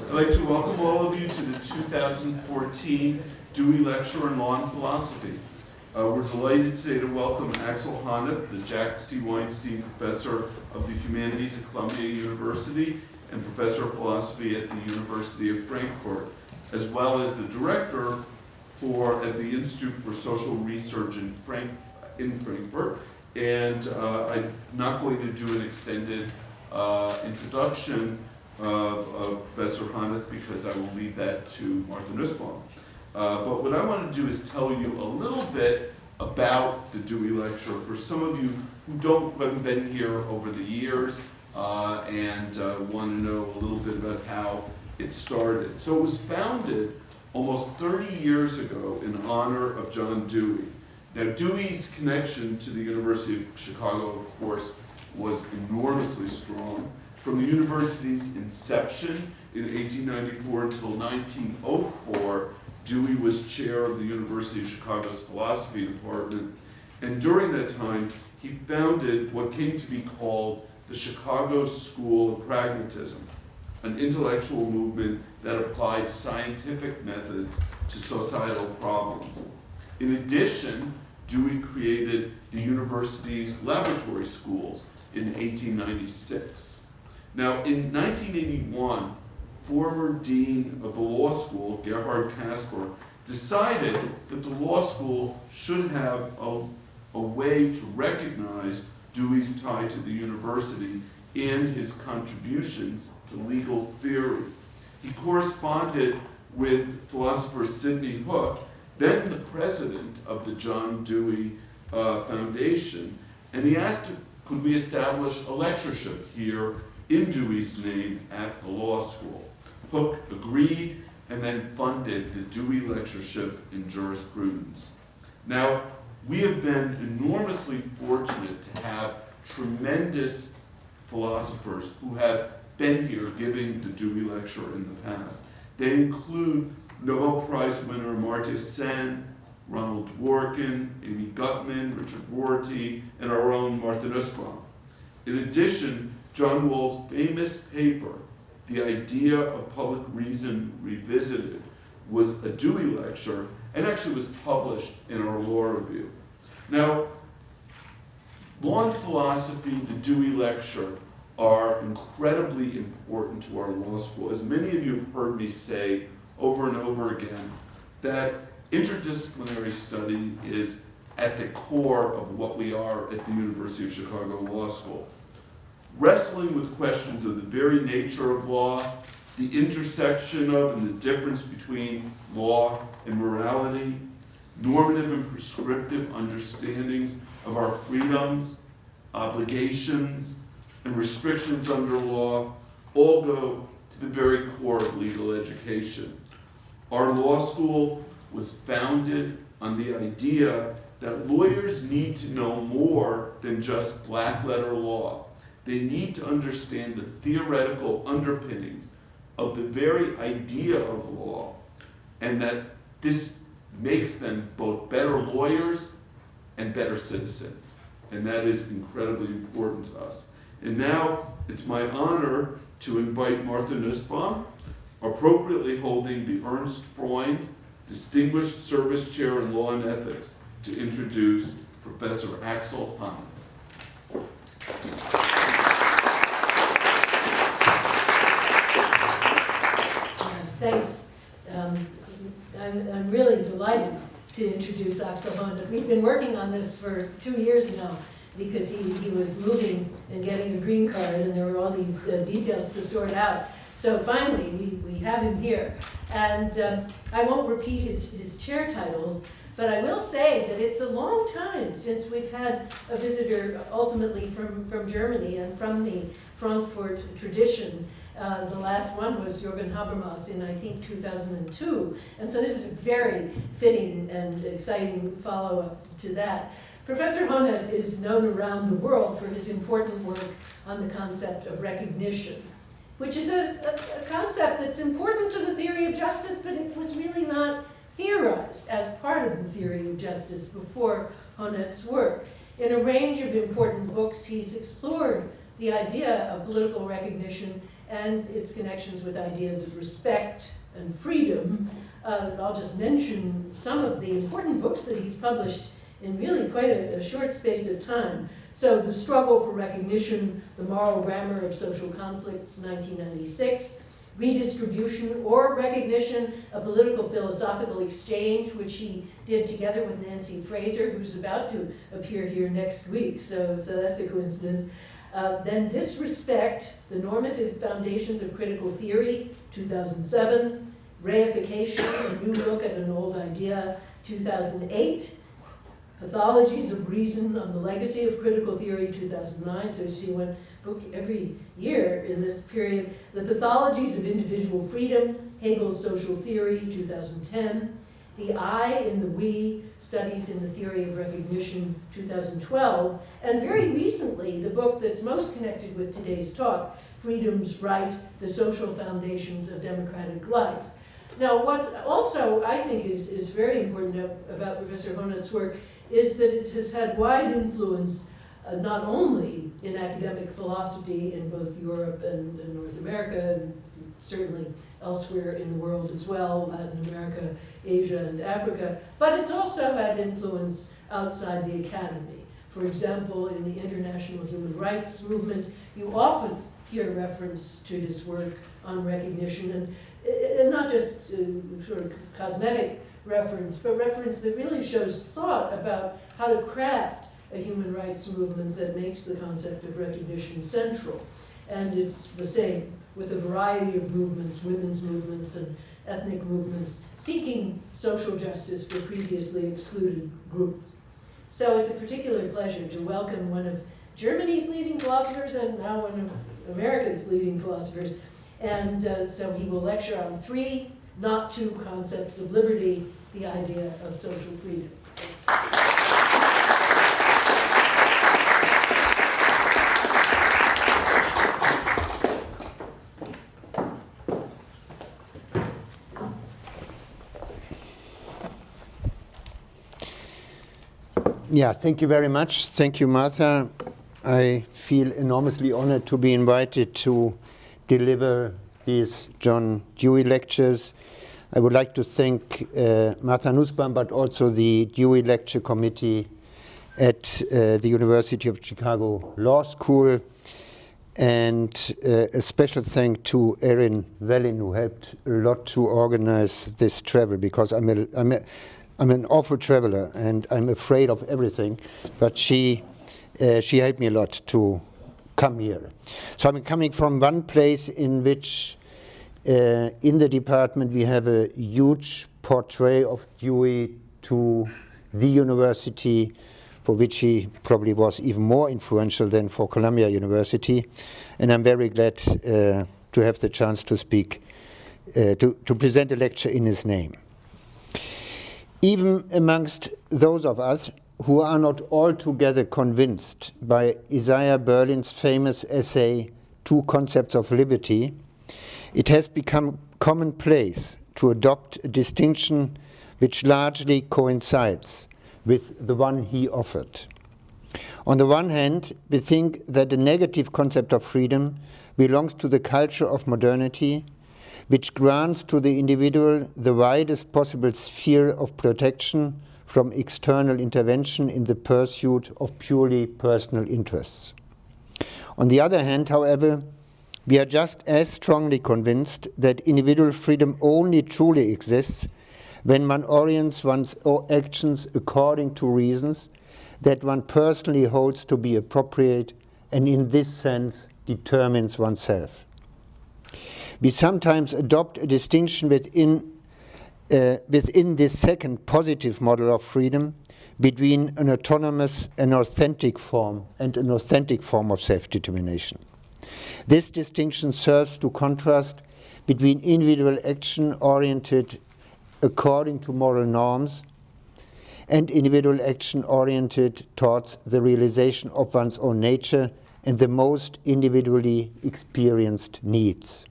I'd like to welcome all of you to the 2014 Dewey Lecture in Law and Philosophy. We're delighted today to welcome Axel Honneth, the Jack C. Weinstein Professor of the Humanities at Columbia University and Professor of Philosophy at the University of Frankfurt, as well as the Director at the Institute for Social Research in Frankfurt. And I'm not going to do an extended introduction of Professor Honneth because I will leave that to Martha Nussbaum. But what I want to do is tell you a little bit about the Dewey Lecture for some of you who haven't been here over the years and want to know a little bit about how it started. So it was founded almost 30 years ago in honor of John Dewey. Now, Dewey's connection to the University of Chicago, of course, was enormously strong. From the university's inception in 1894 until 1904, Dewey was chair of the University of Chicago's philosophy department. And during that time, he founded what came to be called the Chicago School of Pragmatism, an intellectual movement that applied scientific methods to societal problems. In addition, Dewey created the university's laboratory schools in 1896. Now, in 1981, former dean of the law school, Gerhard Casper, decided that the law school should have a way to recognize Dewey's tie to the university and his contributions to legal theory. He corresponded with philosopher Sidney Hook, then the president of the John Dewey Foundation, and he asked, could we establish a lectureship here in Dewey's name at the law school? Hook agreed and then funded the Dewey Lectureship in Jurisprudence. Now, we have been enormously fortunate to have tremendous philosophers who have been here giving the Dewey Lecture in the past. They include Nobel Prize winner Amartya Sen, Ronald Dworkin, Amy Gutman, Richard Rorty, and our own Martha Nussbaum. In addition, John Wall's famous paper, The Idea of Public Reason Revisited, was a Dewey lecture and actually was published in our law review. Now, law and philosophy, the Dewey Lecture, are incredibly important to our law school. As many of you have heard me say over and over again, that interdisciplinary study is at the core of what we are at the University of Chicago Law School. Wrestling with questions of the very nature of law, the intersection of and the difference between law and morality, normative and prescriptive understandings of our freedoms, obligations, and restrictions under law all go to the very core of legal education. Our law school was founded on the idea that lawyers need to know more than just black letter law. They need to understand the theoretical underpinnings of the very idea of law, and that this makes them both better lawyers and better citizens. And that is incredibly important to us. And now it's my honor to invite Martha Nussbaum, appropriately holding the Ernst Freund Distinguished Service Chair in Law and Ethics, to introduce Professor Axel Honneth. Thanks. I'm really delighted to introduce Axel Honneth. We've been working on this for 2 years now because he was moving and getting a green card, and there were all these details to sort out. So finally, we have him here. And I won't repeat his chair titles, but I will say that it's a long time since we've had a visitor ultimately from Germany and from the Frankfurt tradition. The last one was Jürgen Habermas in, I think, 2002. And so this is a very fitting and exciting follow-up to that. Professor Honneth is known around the world for his important work on the concept of recognition, which is a concept that's important to the theory of justice, but it was really not theorized as part of the theory of justice before Honneth's work. In a range of important books, he's explored the idea of political recognition and its connections with ideas of respect and freedom. I'll just mention some of the important books that he's published in really quite a short space of time. So The Struggle for Recognition, The Moral Grammar of Social Conflicts, 1996, Redistribution or Recognition, A Political Philosophical Exchange, which he did together with Nancy Fraser, who's about to appear here next week, so that's a coincidence. Then Disrespect, The Normative Foundations of Critical Theory, 2007, Reification, A New Look at an Old Idea, 2008, Pathologies of Reason on the Legacy of Critical Theory, 2009, so you see one book every year in this period. The Pathologies of Individual Freedom, Hegel's Social Theory, 2010. The I in the We, Studies in the Theory of Recognition, 2012. And very recently, the book that's most connected with today's talk, Freedom's Right, The Social Foundations of Democratic Life. Now, what also I think is very important about Professor Honet's work is that it has had wide influence not only in academic philosophy in both Europe and North America, and certainly elsewhere in the world as well, Latin America, Asia, and Africa, but it's also had influence outside the academy. For example, in the international human rights movement, you often hear reference to his work on recognition, and not just sort of cosmetic reference, but reference that really shows thought about how to craft a human rights movement that makes the concept of recognition central. And it's the same with a variety of movements, women's movements and ethnic movements, seeking social justice for previously excluded groups. So it's a particular pleasure to welcome one of Germany's leading philosophers and now one of America's leading philosophers. And so he will lecture on 3, not 2 concepts of liberty, the idea of social freedom. Yeah, thank you very much. Thank you, Martha. I feel enormously honored to be invited to deliver these John Dewey lectures. I would like to thank Martha Nussbaum, but also the Dewey Lecture Committee at the University of Chicago Law School, and a special thank to Erin Wellin, who helped a lot to organize this travel, because I'm an awful traveler and I'm afraid of everything, but she helped me a lot to come here. So I'm coming from one place in which in the department we have a huge portrait of Dewey to the university, for which he probably was even more influential than for Columbia University. And I'm very glad to have the chance to speak, to present a lecture in his name. Even amongst those of us who are not altogether convinced by Isaiah Berlin's famous essay, Two Concepts of Liberty, it has become commonplace to adopt a distinction which largely coincides with the one he offered. On the one hand, we think that the negative concept of freedom belongs to the culture of modernity, which grants to the individual the widest possible sphere of protection from external intervention in the pursuit of purely personal interests. On the other hand, however, we are just as strongly convinced that individual freedom only truly exists when one orients one's actions according to reasons that one personally holds to be appropriate and in this sense determines oneself. We sometimes adopt a distinction within this second positive model of freedom between an autonomous and authentic form of self-determination. This distinction serves to contrast between individual action oriented according to moral norms and individual action oriented towards the realization of one's own nature and the most individually experienced needs.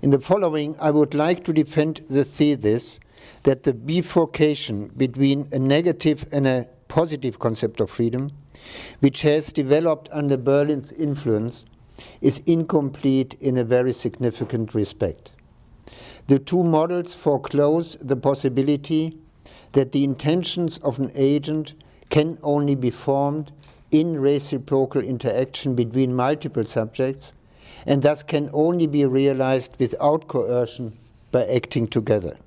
In the following, I would like to defend the thesis that the bifurcation between a negative and a positive concept of freedom, which has developed under Berlin's influence, is incomplete in a very significant respect. The two models foreclose the possibility that the intentions of an agent can only be formed in reciprocal interaction between multiple subjects, and thus can only be realized without coercion by acting together.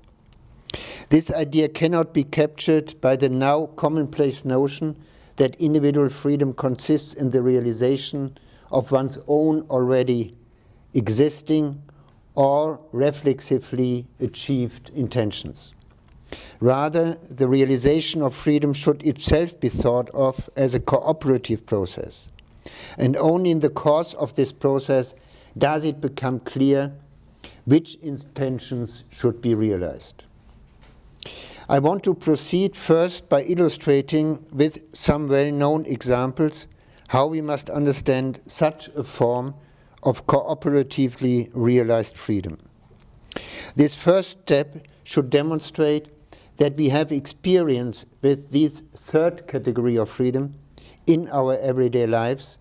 This idea cannot be captured by the now commonplace notion that individual freedom consists in the realization of one's own already existing or reflexively achieved intentions. Rather, the realization of freedom should itself be thought of as a cooperative process. And only in the course of this process does it become clear which intentions should be realized. I want to proceed first by illustrating with some well-known examples how we must understand such a form of cooperatively realized freedom. This first step should demonstrate that we have experience with this third category of freedom in our everyday lives,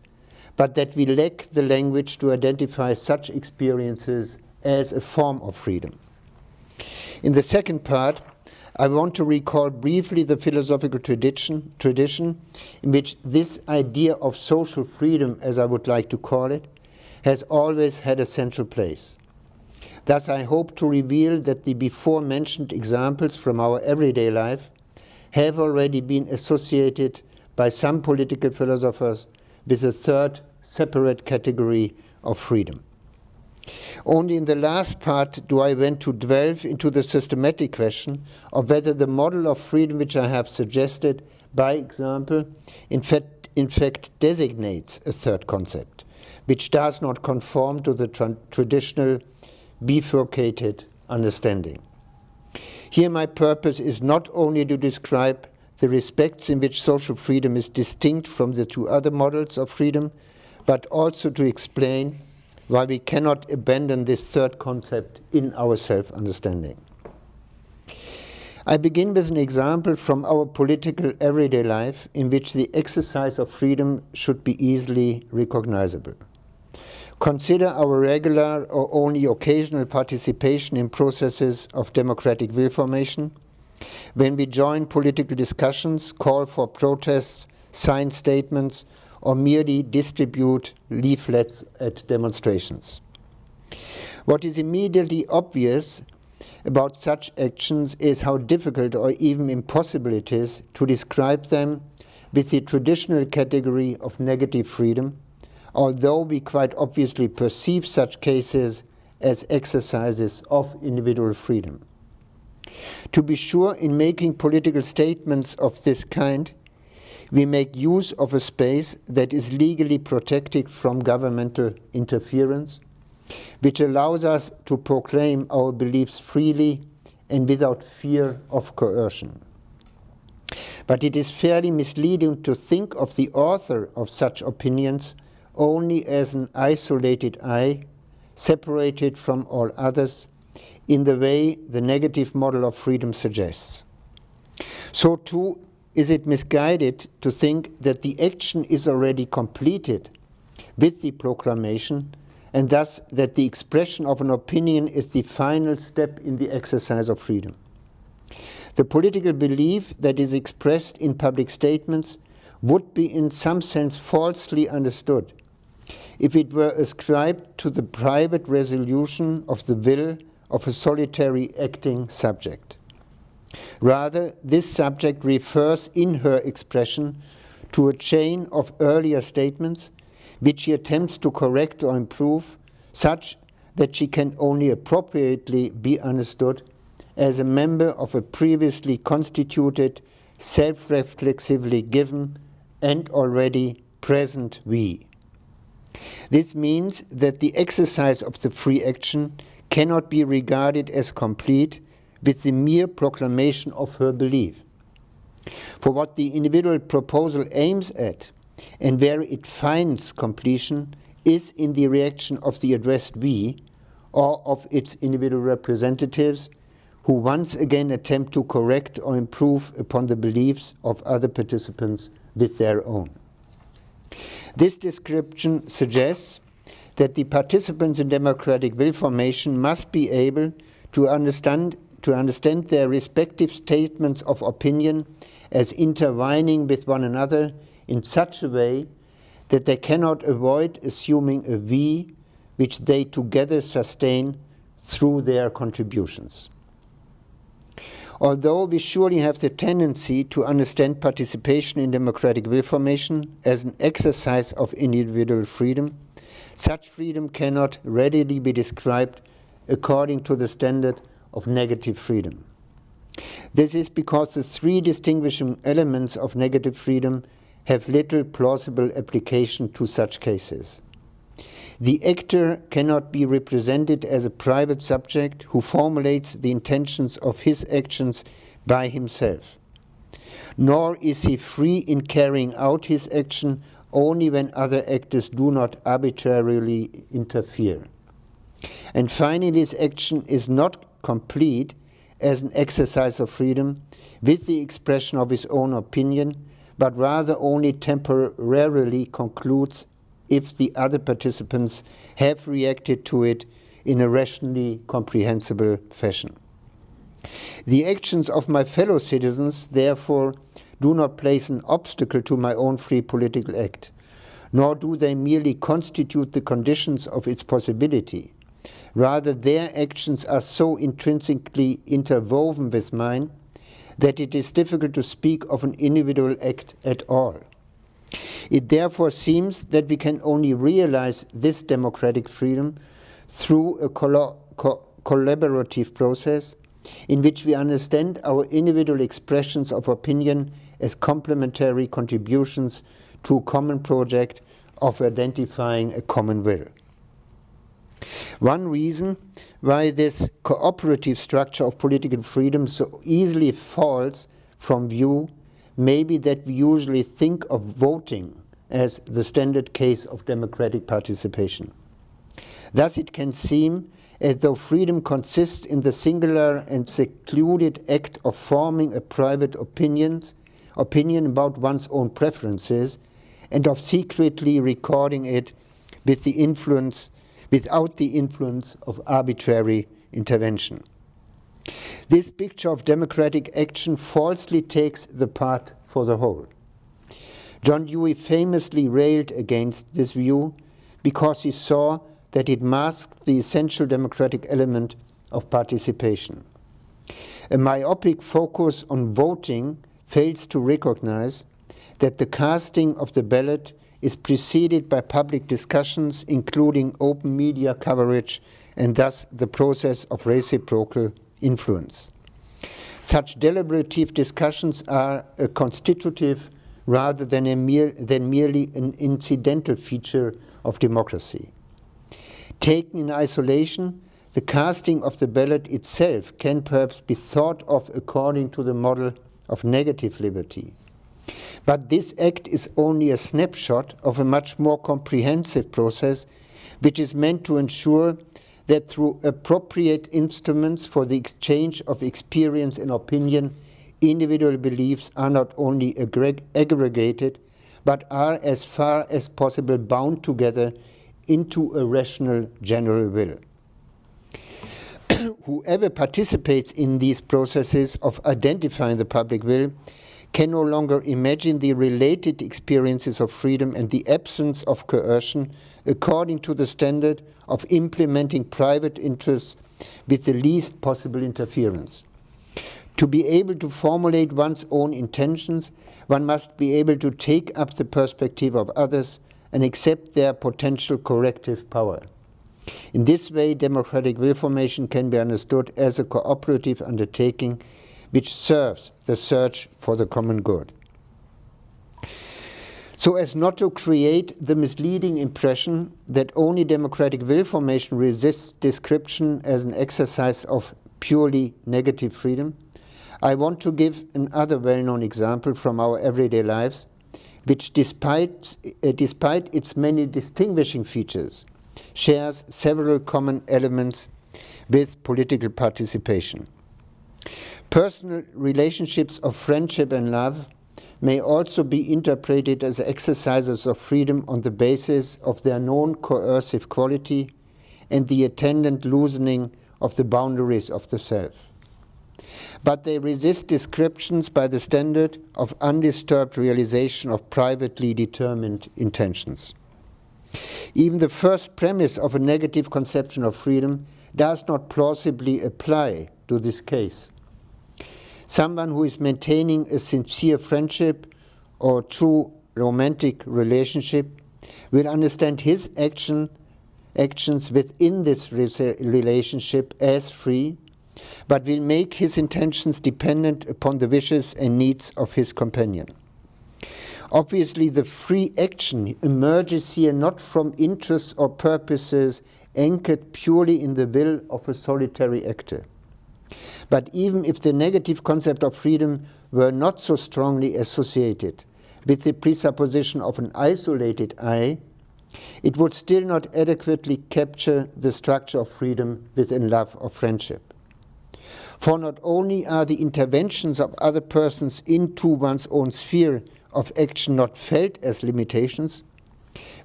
but that we lack the language to identify such experiences as a form of freedom. In the second part, I want to recall briefly the philosophical tradition in which this idea of social freedom, as I would like to call it, has always had a central place. Thus, I hope to reveal that the before mentioned examples from our everyday life have already been associated by some political philosophers with a third separate category of freedom. Only in the last part do I want to delve into the systematic question of whether the model of freedom which I have suggested, by example, in fact designates a third concept, which does not conform to the traditional bifurcated understanding. Here my purpose is not only to describe the respects in which social freedom is distinct from the two other models of freedom, but also to explain why we cannot abandon this third concept in our self-understanding. I begin with an example from our political everyday life in which the exercise of freedom should be easily recognizable. Consider our regular or only occasional participation in processes of democratic will formation, when we join political discussions, call for protests, sign statements, or merely distribute leaflets at demonstrations. What is immediately obvious about such actions is how difficult or even impossible it is to describe them with the traditional category of negative freedom, although we quite obviously perceive such cases as exercises of individual freedom. To be sure, in making political statements of this kind, we make use of a space that is legally protected from governmental interference, which allows us to proclaim our beliefs freely and without fear of coercion. But it is fairly misleading to think of the author of such opinions only as an isolated I, separated from all others, in the way the negative model of freedom suggests. So too is it misguided to think that the action is already completed with the proclamation, and thus that the expression of an opinion is the final step in the exercise of freedom. The political belief that is expressed in public statements would be in some sense falsely understood if it were ascribed to the private resolution of the will of a solitary acting subject. Rather, this subject refers in her expression to a chain of earlier statements which she attempts to correct or improve, such that she can only appropriately be understood as a member of a previously constituted, self-reflexively given, and already present we. This means that the exercise of the free action cannot be regarded as complete with the mere proclamation of her belief. For what the individual proposal aims at, and where it finds completion, is in the reaction of the addressed we, or of its individual representatives, who once again attempt to correct or improve upon the beliefs of other participants with their own. This description suggests that the participants in democratic will formation must be able to understand their respective statements of opinion as intertwining with one another in such a way that they cannot avoid assuming a we which they together sustain through their contributions. Although we surely have the tendency to understand participation in democratic will formation as an exercise of individual freedom, such freedom cannot readily be described according to the standard of negative freedom. This is because the three distinguishing elements of negative freedom have little plausible application to such cases. The actor cannot be represented as a private subject who formulates the intentions of his actions by himself. Nor is he free in carrying out his action only when other actors do not arbitrarily interfere. And finally, his action is not complete as an exercise of freedom with the expression of his own opinion, but rather only temporarily concludes if the other participants have reacted to it in a rationally comprehensible fashion. The actions of my fellow citizens, therefore, do not place an obstacle to my own free political act, nor do they merely constitute the conditions of its possibility. Rather, their actions are so intrinsically interwoven with mine that it is difficult to speak of an individual act at all. It therefore seems that we can only realize this democratic freedom through a collaborative process in which we understand our individual expressions of opinion as complementary contributions to a common project of identifying a common will. One reason why this cooperative structure of political freedom so easily falls from view may be that we usually think of voting as the standard case of democratic participation. Thus it can seem as though freedom consists in the singular and secluded act of forming a private opinion about one's own preferences and of secretly recording it without the influence of arbitrary intervention. This picture of democratic action falsely takes the part for the whole. John Dewey famously railed against this view because he saw that it masked the essential democratic element of participation. A myopic focus on voting fails to recognize that the casting of the ballot is preceded by public discussions, including open media coverage, and thus the process of reciprocal influence. Such deliberative discussions are a constitutive rather than merely an incidental feature of democracy. Taken in isolation, the casting of the ballot itself can perhaps be thought of according to the model of negative liberty. But this act is only a snapshot of a much more comprehensive process which is meant to ensure that through appropriate instruments for the exchange of experience and opinion, individual beliefs are not only aggregated, but are as far as possible bound together into a rational general will. Whoever participates in these processes of identifying the public will can no longer imagine the related experiences of freedom and the absence of coercion according to the standard of implementing private interests with the least possible interference. To be able to formulate one's own intentions, one must be able to take up the perspective of others and accept their potential corrective power. In this way, democratic will formation can be understood as a cooperative undertaking which serves the search for the common good. So as not to create the misleading impression that only democratic will formation resists description as an exercise of purely negative freedom, I want to give another well-known example from our everyday lives, which despite its many distinguishing features, shares several common elements with political participation. Personal relationships of friendship and love may also be interpreted as exercises of freedom on the basis of their known coercive quality and the attendant loosening of the boundaries of the self. But they resist descriptions by the standard of undisturbed realization of privately determined intentions. Even the first premise of a negative conception of freedom does not plausibly apply to this case. Someone who is maintaining a sincere friendship or true romantic relationship will understand his actions within this relationship as free, but will make his intentions dependent upon the wishes and needs of his companion. Obviously, the free action emerges here not from interests or purposes anchored purely in the will of a solitary actor. But even if the negative concept of freedom were not so strongly associated with the presupposition of an isolated I, it would still not adequately capture the structure of freedom within love or friendship. For not only are the interventions of other persons into one's own sphere of action not felt as limitations,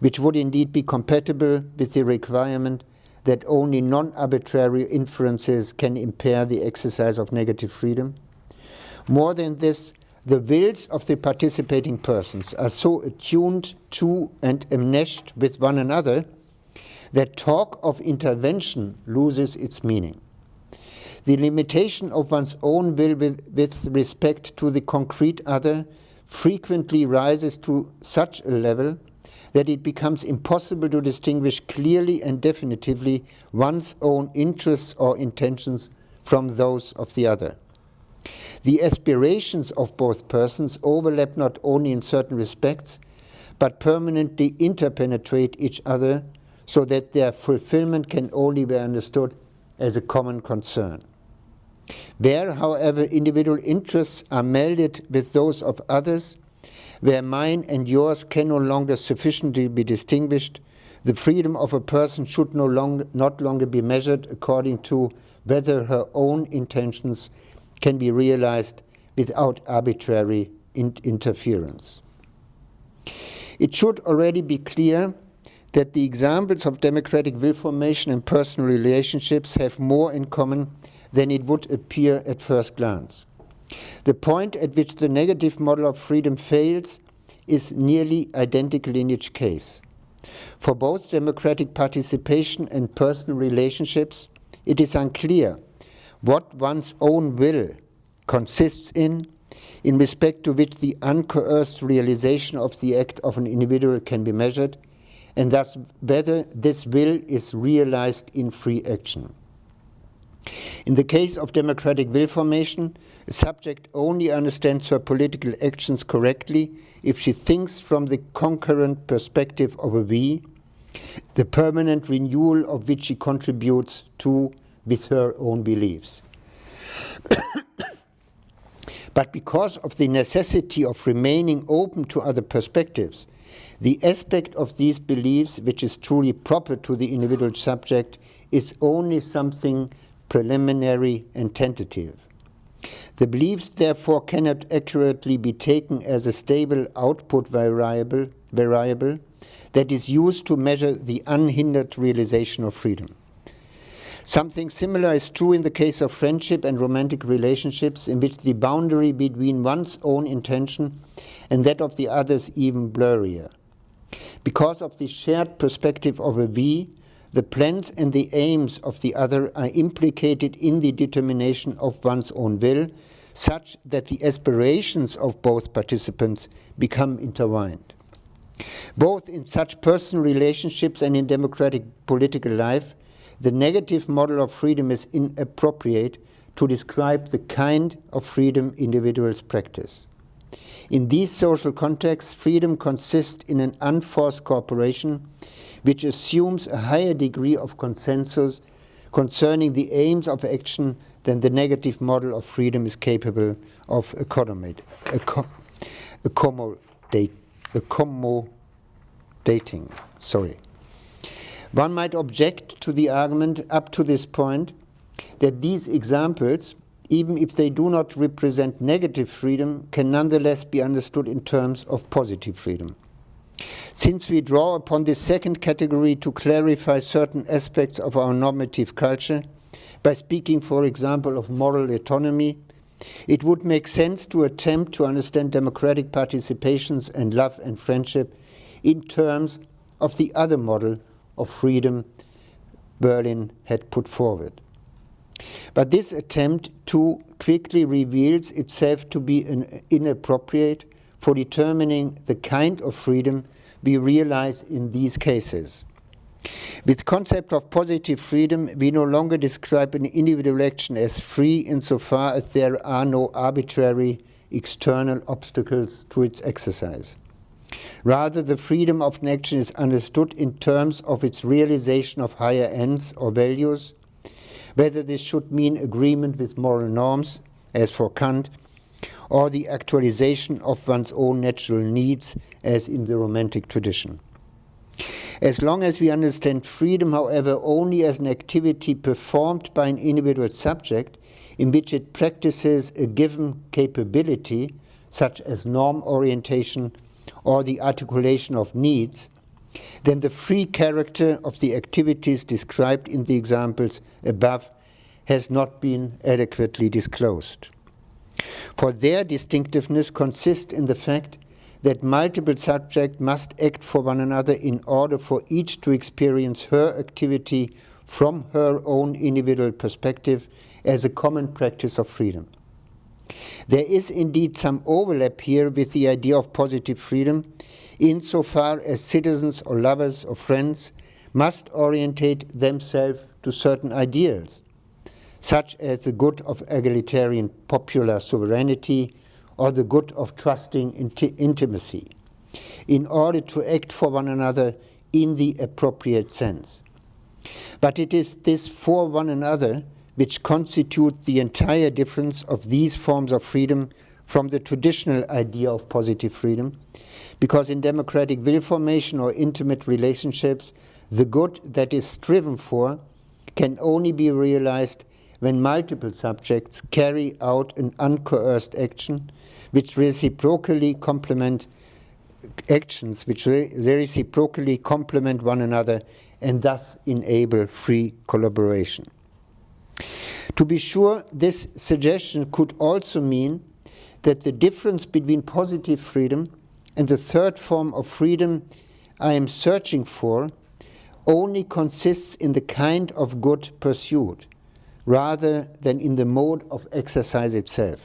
which would indeed be compatible with the requirement that only non-arbitrary inferences can impair the exercise of negative freedom. More than this, the wills of the participating persons are so attuned to and enmeshed with one another that talk of intervention loses its meaning. The limitation of one's own will with respect to the concrete other frequently rises to such a level that it becomes impossible to distinguish clearly and definitively one's own interests or intentions from those of the other. The aspirations of both persons overlap not only in certain respects, but permanently interpenetrate each other so that their fulfillment can only be understood as a common concern. Where, however, individual interests are melded with those of others, where mine and yours can no longer sufficiently be distinguished, the freedom of a person should not longer be measured according to whether her own intentions can be realized without arbitrary interference. It should already be clear that the examples of democratic will formation and personal relationships have more in common than it would appear at first glance. The point at which the negative model of freedom fails is nearly identical in each case. For both democratic participation and personal relationships, it is unclear what one's own will consists in respect to which the uncoerced realization of the act of an individual can be measured, and thus whether this will is realized in free action. In the case of democratic will formation, a subject only understands her political actions correctly if she thinks from the concurrent perspective of a we, the permanent renewal of which she contributes to with her own beliefs. But because of the necessity of remaining open to other perspectives, the aspect of these beliefs which is truly proper to the individual subject is only something preliminary and tentative. The beliefs therefore cannot accurately be taken as a stable output variable that is used to measure the unhindered realization of freedom. Something similar is true in the case of friendship and romantic relationships, in which the boundary between one's own intention and that of the other is even blurrier. Because of the shared perspective of a we, the plans and the aims of the other are implicated in the determination of one's own will, such that the aspirations of both participants become intertwined. Both in such personal relationships and in democratic political life, the negative model of freedom is inappropriate to describe the kind of freedom individuals practice. In these social contexts, freedom consists in an unforced cooperation which assumes a higher degree of consensus concerning the aims of action than the negative model of freedom is capable of accommodating. One might object to the argument up to this point that these examples, even if they do not represent negative freedom, can nonetheless be understood in terms of positive freedom. Since we draw upon this second category to clarify certain aspects of our normative culture, by speaking, for example, of moral autonomy, it would make sense to attempt to understand democratic participations and love and friendship in terms of the other model of freedom Berlin had put forward. But this attempt too quickly reveals itself to be inappropriate for determining the kind of freedom we realize in these cases. With the concept of positive freedom, we no longer describe an individual action as free insofar as there are no arbitrary external obstacles to its exercise. Rather, the freedom of an action is understood in terms of its realization of higher ends or values, whether this should mean agreement with moral norms, as for Kant, or the actualization of one's own natural needs, as in the Romantic tradition. As long as we understand freedom, however, only as an activity performed by an individual subject in which it practices a given capability, such as norm orientation or the articulation of needs, then the free character of the activities described in the examples above has not been adequately disclosed. For their distinctiveness consists in the fact that multiple subjects must act for one another in order for each to experience her activity from her own individual perspective as a common practice of freedom. There is indeed some overlap here with the idea of positive freedom, insofar as citizens or lovers or friends must orientate themselves to certain ideals, such as the good of egalitarian popular sovereignty or the good of trusting intimacy, in order to act for one another in the appropriate sense. But it is this for one another which constitutes the entire difference of these forms of freedom from the traditional idea of positive freedom, because in democratic will formation or intimate relationships, the good that is striven for can only be realized when multiple subjects carry out an uncoerced action which reciprocally complement one another and thus enable free collaboration. To be sure, this suggestion could also mean that the difference between positive freedom and the third form of freedom I am searching for only consists in the kind of good pursued, rather than in the mode of exercise itself.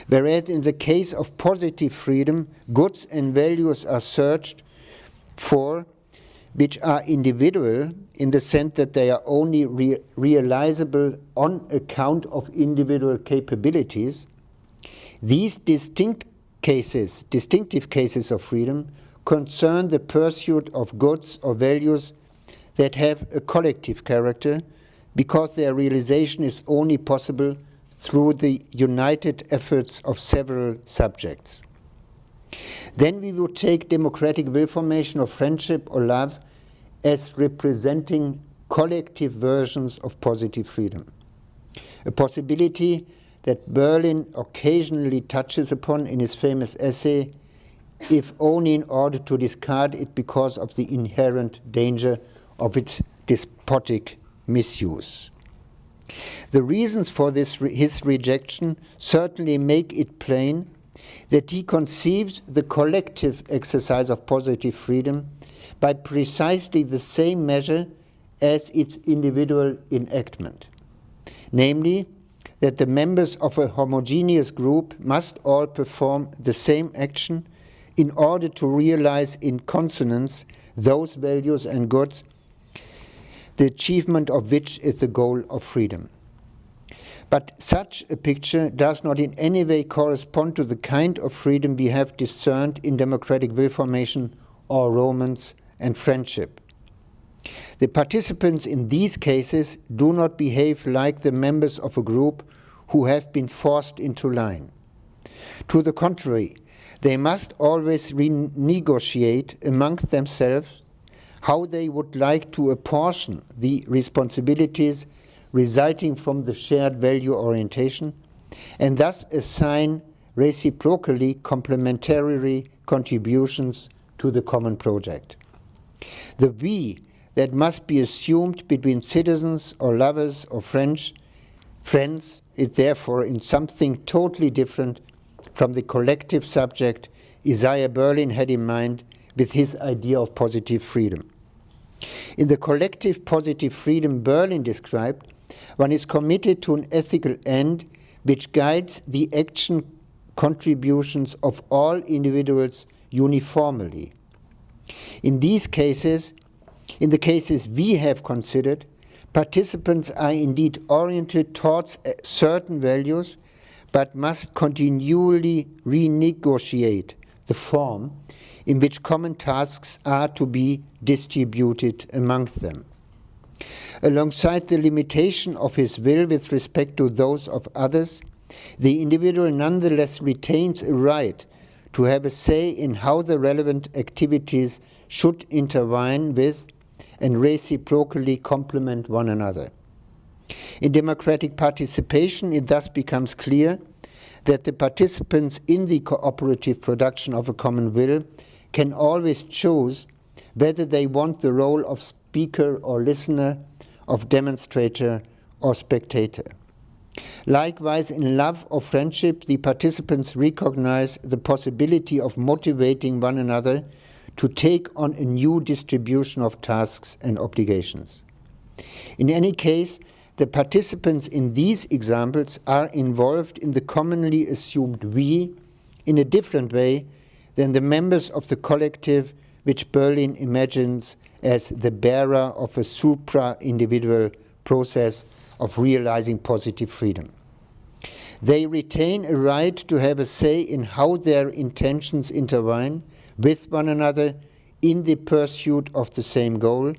Whereas in the case of positive freedom, goods and values are searched for which are individual in the sense that they are only realizable on account of individual capabilities, these distinctive cases of freedom concern the pursuit of goods or values that have a collective character, because their realization is only possible through the united efforts of several subjects. Then we would take democratic will formation of friendship or love as representing collective versions of positive freedom, a possibility that Berlin occasionally touches upon in his famous essay, if only in order to discard it because of the inherent danger of its despotic misuse. The reasons for his rejection certainly make it plain that he conceives the collective exercise of positive freedom by precisely the same measure as its individual enactment, namely that the members of a homogeneous group must all perform the same action in order to realize in consonance those values and goods, the achievement of which is the goal of freedom. But such a picture does not in any way correspond to the kind of freedom we have discerned in democratic will formation or romance and friendship. The participants in these cases do not behave like the members of a group who have been forced into line. To the contrary, they must always renegotiate amongst themselves how they would like to apportion the responsibilities resulting from the shared value orientation, and thus assign reciprocally complementary contributions to the common project. The we that must be assumed between citizens or lovers or friends is therefore in something totally different from the collective subject Isaiah Berlin had in mind with his idea of positive freedom. In the collective positive freedom Berlin described, one is committed to an ethical end which guides the action contributions of all individuals uniformly. In the cases we have considered, participants are indeed oriented towards certain values, but must continually renegotiate the form in which common tasks are to be distributed amongst them. Alongside the limitation of his will with respect to those of others, the individual nonetheless retains a right to have a say in how the relevant activities should intertwine with and reciprocally complement one another. In democratic participation, it thus becomes clear that the participants in the cooperative production of a common will can always choose whether they want the role of speaker or listener, of demonstrator or spectator. Likewise, in love or friendship, the participants recognize the possibility of motivating one another to take on a new distribution of tasks and obligations. In any case, the participants in these examples are involved in the commonly assumed we in a different way than the members of the collective which Berlin imagines as the bearer of a supra-individual process of realizing positive freedom. They retain a right to have a say in how their intentions intertwine with one another in the pursuit of the same goal,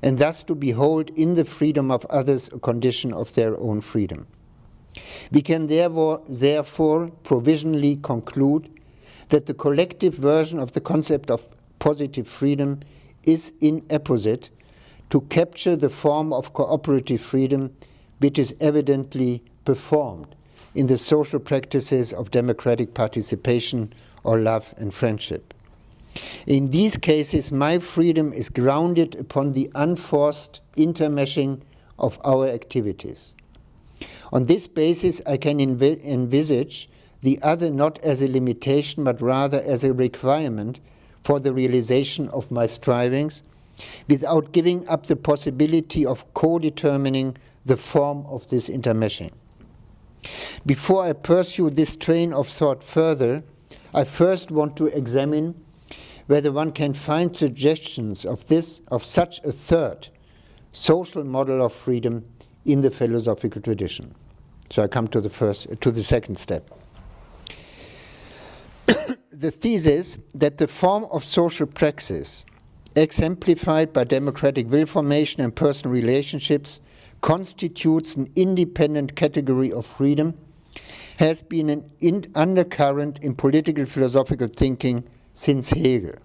and thus to behold in the freedom of others a condition of their own freedom. We can therefore provisionally conclude that the collective version of the concept of positive freedom is inapposite to capture the form of cooperative freedom which is evidently performed in the social practices of democratic participation or love and friendship. In these cases, my freedom is grounded upon the unforced intermeshing of our activities. On this basis, I can envisage the other not as a limitation, but rather as a requirement for the realization of my strivings, without giving up the possibility of co-determining the form of this intermeshing. Before I pursue this train of thought further, I first want to examine whether one can find suggestions of such a third social model of freedom in the philosophical tradition. So I come to the second step. The thesis that the form of social praxis, exemplified by democratic will formation and personal relationships, constitutes an independent category of freedom, has been an undercurrent in political philosophical thinking since Hegel.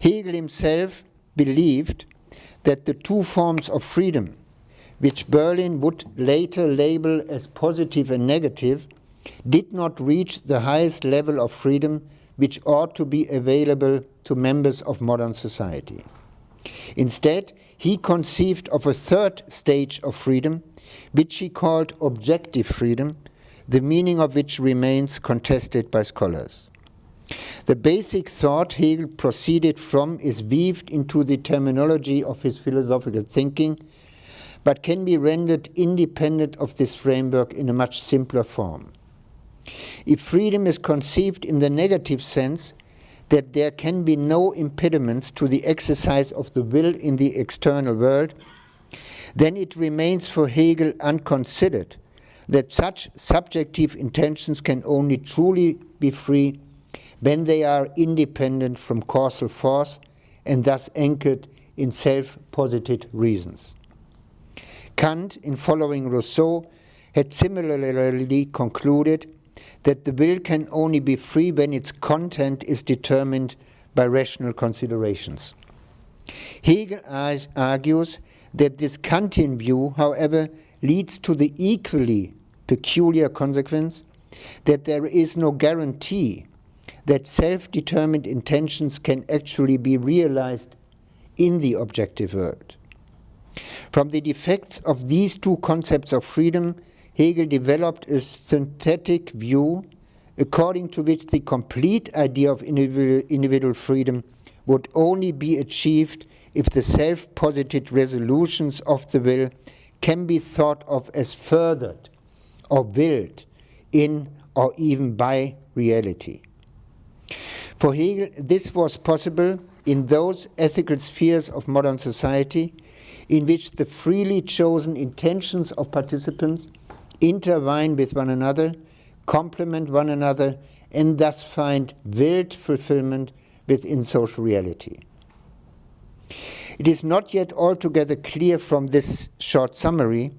Hegel himself believed that the two forms of freedom, which Berlin would later label as positive and negative, did not reach the highest level of freedom which ought to be available to members of modern society. Instead, he conceived of a third stage of freedom, which he called objective freedom, the meaning of which remains contested by scholars. The basic thought Hegel proceeded from is weaved into the terminology of his philosophical thinking, but can be rendered independent of this framework in a much simpler form. If freedom is conceived in the negative sense, that there can be no impediments to the exercise of the will in the external world, then it remains for Hegel unconsidered that such subjective intentions can only truly be free when they are independent from causal force and thus anchored in self-posited reasons. Kant, in following Rousseau, had similarly concluded that the will can only be free when its content is determined by rational considerations. Hegel argues that this Kantian view, however, leads to the equally peculiar consequence that there is no guarantee that self-determined intentions can actually be realized in the objective world. From the defects of these two concepts of freedom, Hegel developed a synthetic view according to which the complete idea of individual freedom would only be achieved if the self-posited resolutions of the will can be thought of as furthered or willed in or even by reality. For Hegel, this was possible in those ethical spheres of modern society in which the freely chosen intentions of participants intertwine with one another, complement one another, and thus find willed fulfillment within social reality. It is not yet altogether clear from this short summary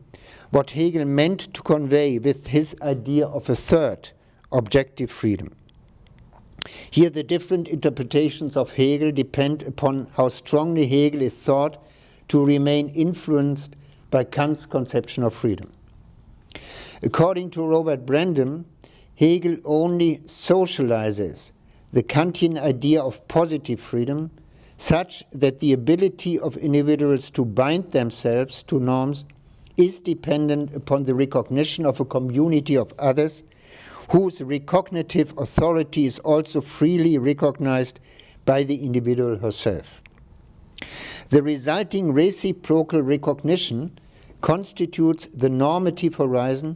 what Hegel meant to convey with his idea of a third, objective freedom. Here the different interpretations of Hegel depend upon how strongly Hegel is thought to remain influenced by Kant's conception of freedom. According to Robert Brandom, Hegel only socializes the Kantian idea of positive freedom such that the ability of individuals to bind themselves to norms is dependent upon the recognition of a community of others whose recognitive authority is also freely recognized by the individual herself. The resulting reciprocal recognition constitutes the normative horizon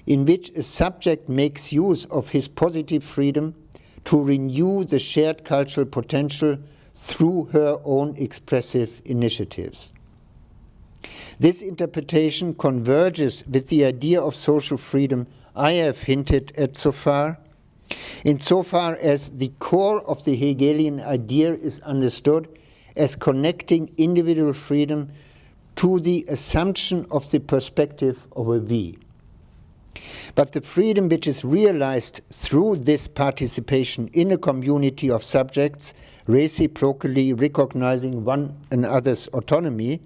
in which a subject makes use of his positive freedom to renew the shared cultural potential through her own expressive initiatives. This interpretation converges with the idea of social freedom I have hinted at so far, insofar as the core of the Hegelian idea is understood as connecting individual freedom to the assumption of the perspective of a we. But the freedom which is realized through this participation in a community of subjects reciprocally recognizing one another's autonomy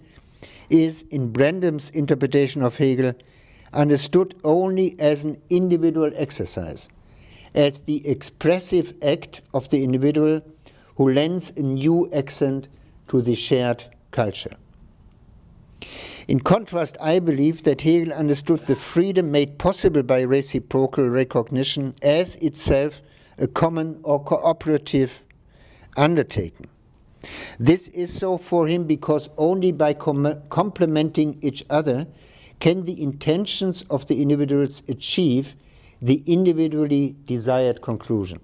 is, in Brandom's interpretation of Hegel, understood only as an individual exercise, as the expressive act of the individual who lends a new accent to the shared culture. In contrast, I believe that Hegel understood the freedom made possible by reciprocal recognition as itself a common or cooperative undertaking. This is so for him because only by complementing each other can the intentions of the individuals achieve the individually desired conclusion.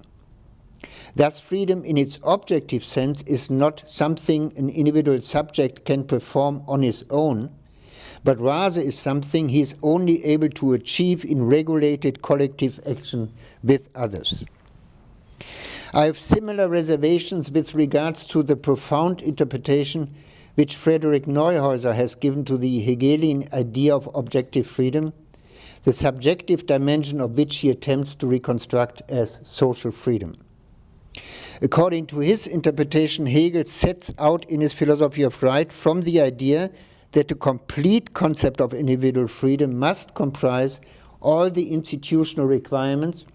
Thus, freedom in its objective sense is not something an individual subject can perform on his own, but rather is something he is only able to achieve in regulated collective action with others. I have similar reservations with regards to the profound interpretation which Friedrich Neuhäuser has given to the Hegelian idea of objective freedom, the subjective dimension of which he attempts to reconstruct as social freedom. According to his interpretation, Hegel sets out in his philosophy of right from the idea that the complete concept of individual freedom must comprise all the institutional requirements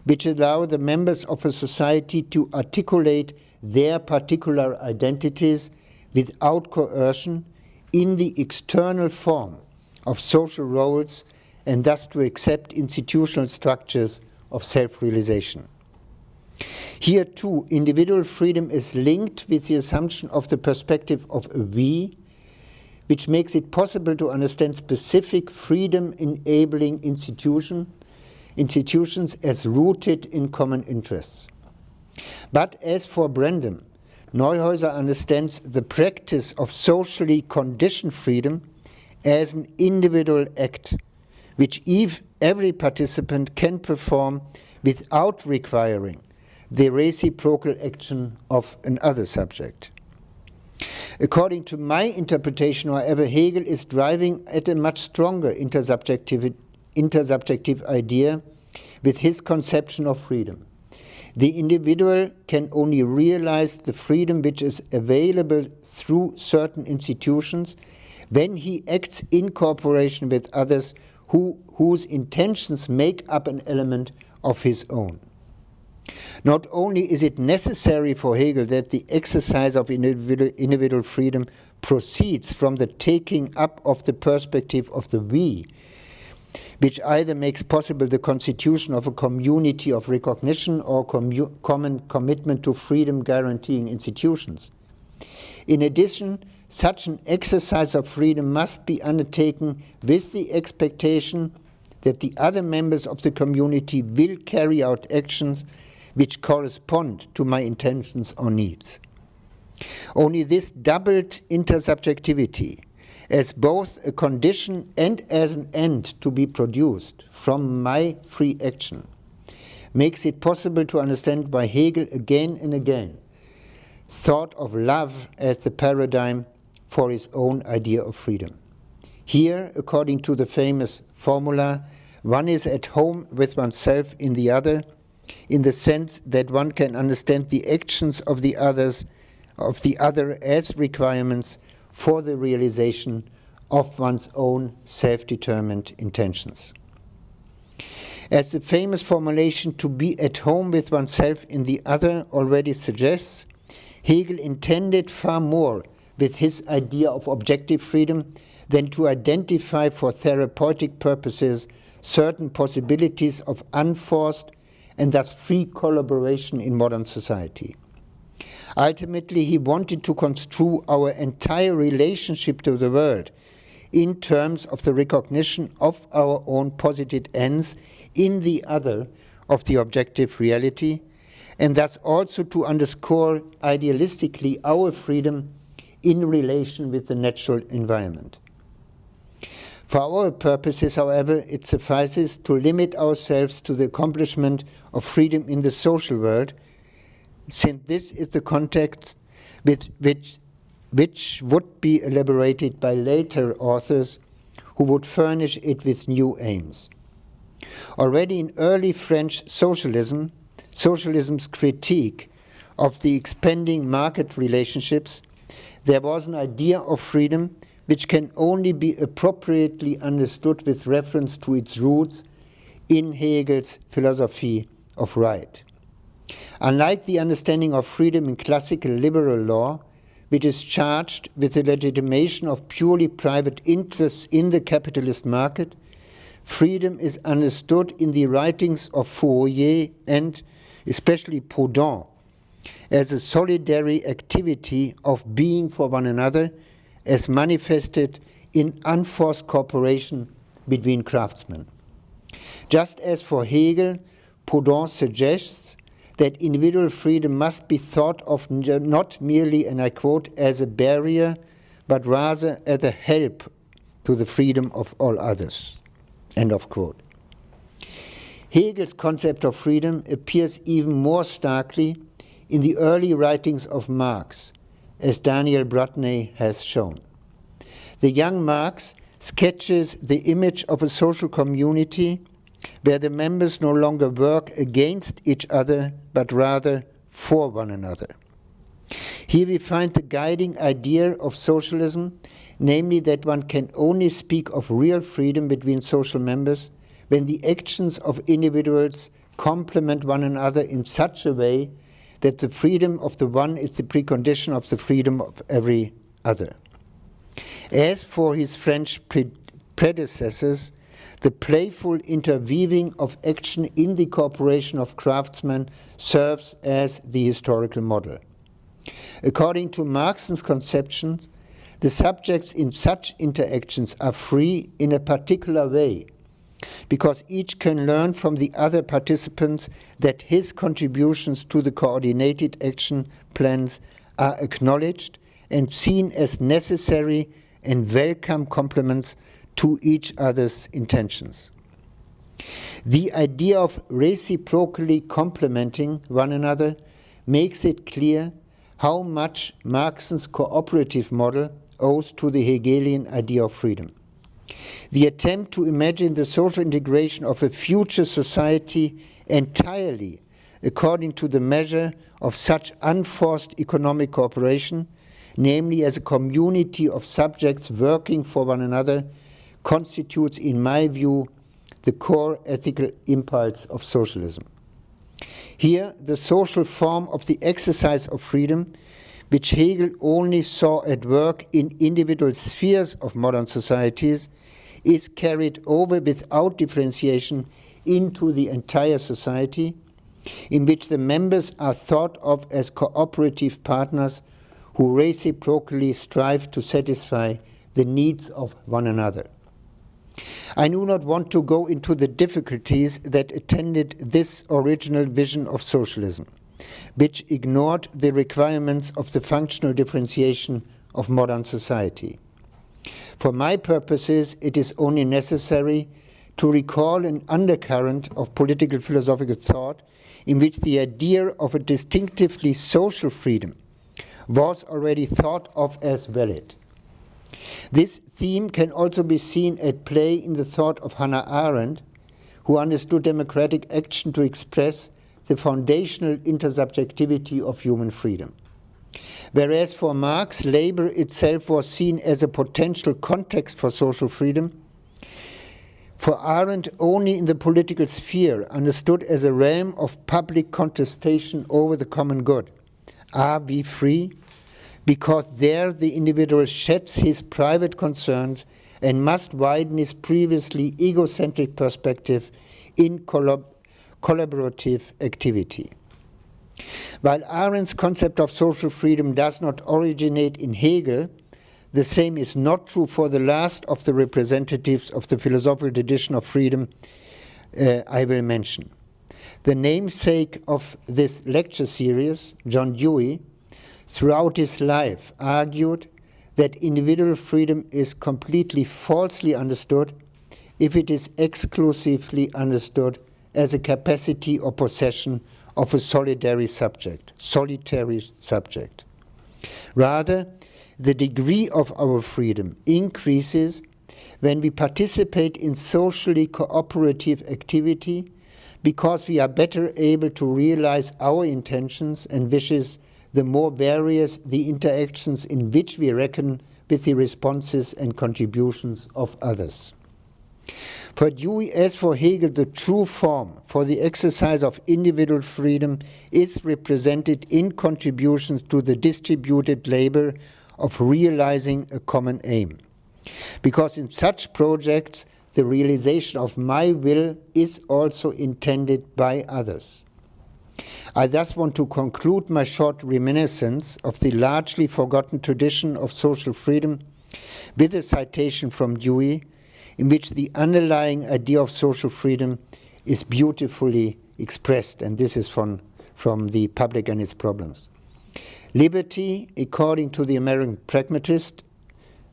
which allow the members of a society to articulate their particular identities without coercion in the external form of social roles and thus to accept institutional structures of self-realization. Here too, individual freedom is linked with the assumption of the perspective of a we, which makes it possible to understand specific freedom-enabling institutions as rooted in common interests. But as for Brandom, Neuhäuser understands the practice of socially conditioned freedom as an individual act, which every participant can perform without requiring the reciprocal action of another subject. According to my interpretation, however, Hegel is driving at a much stronger intersubjective idea with his conception of freedom. The individual can only realize the freedom which is available through certain institutions when he acts in cooperation with others whose intentions make up an element of his own. Not only is it necessary for Hegel that the exercise of individual freedom proceeds from the taking up of the perspective of the we, which either makes possible the constitution of a community of recognition or common commitment to freedom-guaranteeing institutions. In addition, such an exercise of freedom must be undertaken with the expectation that the other members of the community will carry out actions which correspond to my intentions or needs. Only this doubled intersubjectivity, as both a condition and as an end to be produced from my free action, makes it possible to understand why Hegel again and again thought of love as the paradigm for his own idea of freedom. Here, according to the famous formula, one is at home with oneself in the other, in the sense that one can understand the actions of the other as requirements for the realization of one's own self-determined intentions. As the famous formulation "to be at home with oneself in the other" already suggests, Hegel intended far more with his idea of objective freedom than to identify for therapeutic purposes certain possibilities of unforced and thus free collaboration in modern society. Ultimately, he wanted to construe our entire relationship to the world in terms of the recognition of our own posited ends in the other of the objective reality, and thus also to underscore idealistically our freedom in relation with the natural environment. For our purposes, however, it suffices to limit ourselves to the accomplishment of freedom in the social world, since this is the context with which would be elaborated by later authors who would furnish it with new aims. Already in early French socialism, socialism's critique of the expanding market relationships, there was an idea of freedom which can only be appropriately understood with reference to its roots in Hegel's philosophy of right. Unlike the understanding of freedom in classical liberal law, which is charged with the legitimation of purely private interests in the capitalist market, freedom is understood in the writings of Fourier and especially Proudhon as a solidary activity of being for one another, as manifested in unforced cooperation between craftsmen. Just as for Hegel, Proudhon suggests that individual freedom must be thought of not merely, and I quote, as a barrier, but rather as a help to the freedom of all others, end of quote. Hegel's concept of freedom appears even more starkly in the early writings of Marx, as Daniel Brudney has shown. The young Marx sketches the image of a social community where the members no longer work against each other, but rather for one another. Here we find the guiding idea of socialism, namely that one can only speak of real freedom between social members when the actions of individuals complement one another in such a way that the freedom of the one is the precondition of the freedom of every other. As for his French predecessors, the playful interweaving of action in the cooperation of craftsmen serves as the historical model. According to Marx's conceptions, the subjects in such interactions are free in a particular way, because each can learn from the other participants that his contributions to the coordinated action plans are acknowledged and seen as necessary and welcome complements to each other's intentions. The idea of reciprocally complementing one another makes it clear how much Marx's cooperative model owes to the Hegelian idea of freedom. The attempt to imagine the social integration of a future society entirely according to the measure of such unforced economic cooperation namely as a community of subjects working for one another, constitutes, in my view, the core ethical impulse of socialism. Here, the social form of the exercise of freedom, which Hegel only saw at work in individual spheres of modern societies, is carried over without differentiation into the entire society, in which the members are thought of as cooperative partners who reciprocally strive to satisfy the needs of one another. I do not want to go into the difficulties that attended this original vision of socialism, which ignored the requirements of the functional differentiation of modern society. For my purposes, it is only necessary to recall an undercurrent of political philosophical thought in which the idea of a distinctively social freedom was already thought of as valid. This theme can also be seen at play in the thought of Hannah Arendt, who understood democratic action to express the foundational intersubjectivity of human freedom. Whereas for Marx, labor itself was seen as a potential context for social freedom, for Arendt, only in the political sphere, understood as a realm of public contestation over the common good. Are we free? Because there the individual sheds his private concerns and must widen his previously egocentric perspective in collaborative activity. While Arendt's concept of social freedom does not originate in Hegel, the same is not true for the last of the representatives of the philosophical tradition of freedom I will mention. The namesake of this lecture series, John Dewey, throughout his life argued that individual freedom is completely falsely understood if it is exclusively understood as a capacity or possession of a solitary subject. Rather, the degree of our freedom increases when we participate in socially cooperative activity because we are better able to realize our intentions and wishes the more various the interactions in which we reckon with the responses and contributions of others. For Dewey, as for Hegel, the true form for the exercise of individual freedom is represented in contributions to the distributed labor of realizing a common aim. Because in such projects, the realization of my will is also intended by others. I thus want to conclude my short reminiscence of the largely forgotten tradition of social freedom with a citation from Dewey, in which the underlying idea of social freedom is beautifully expressed, and this is from The Public and Its Problems. Liberty, according to the American pragmatist,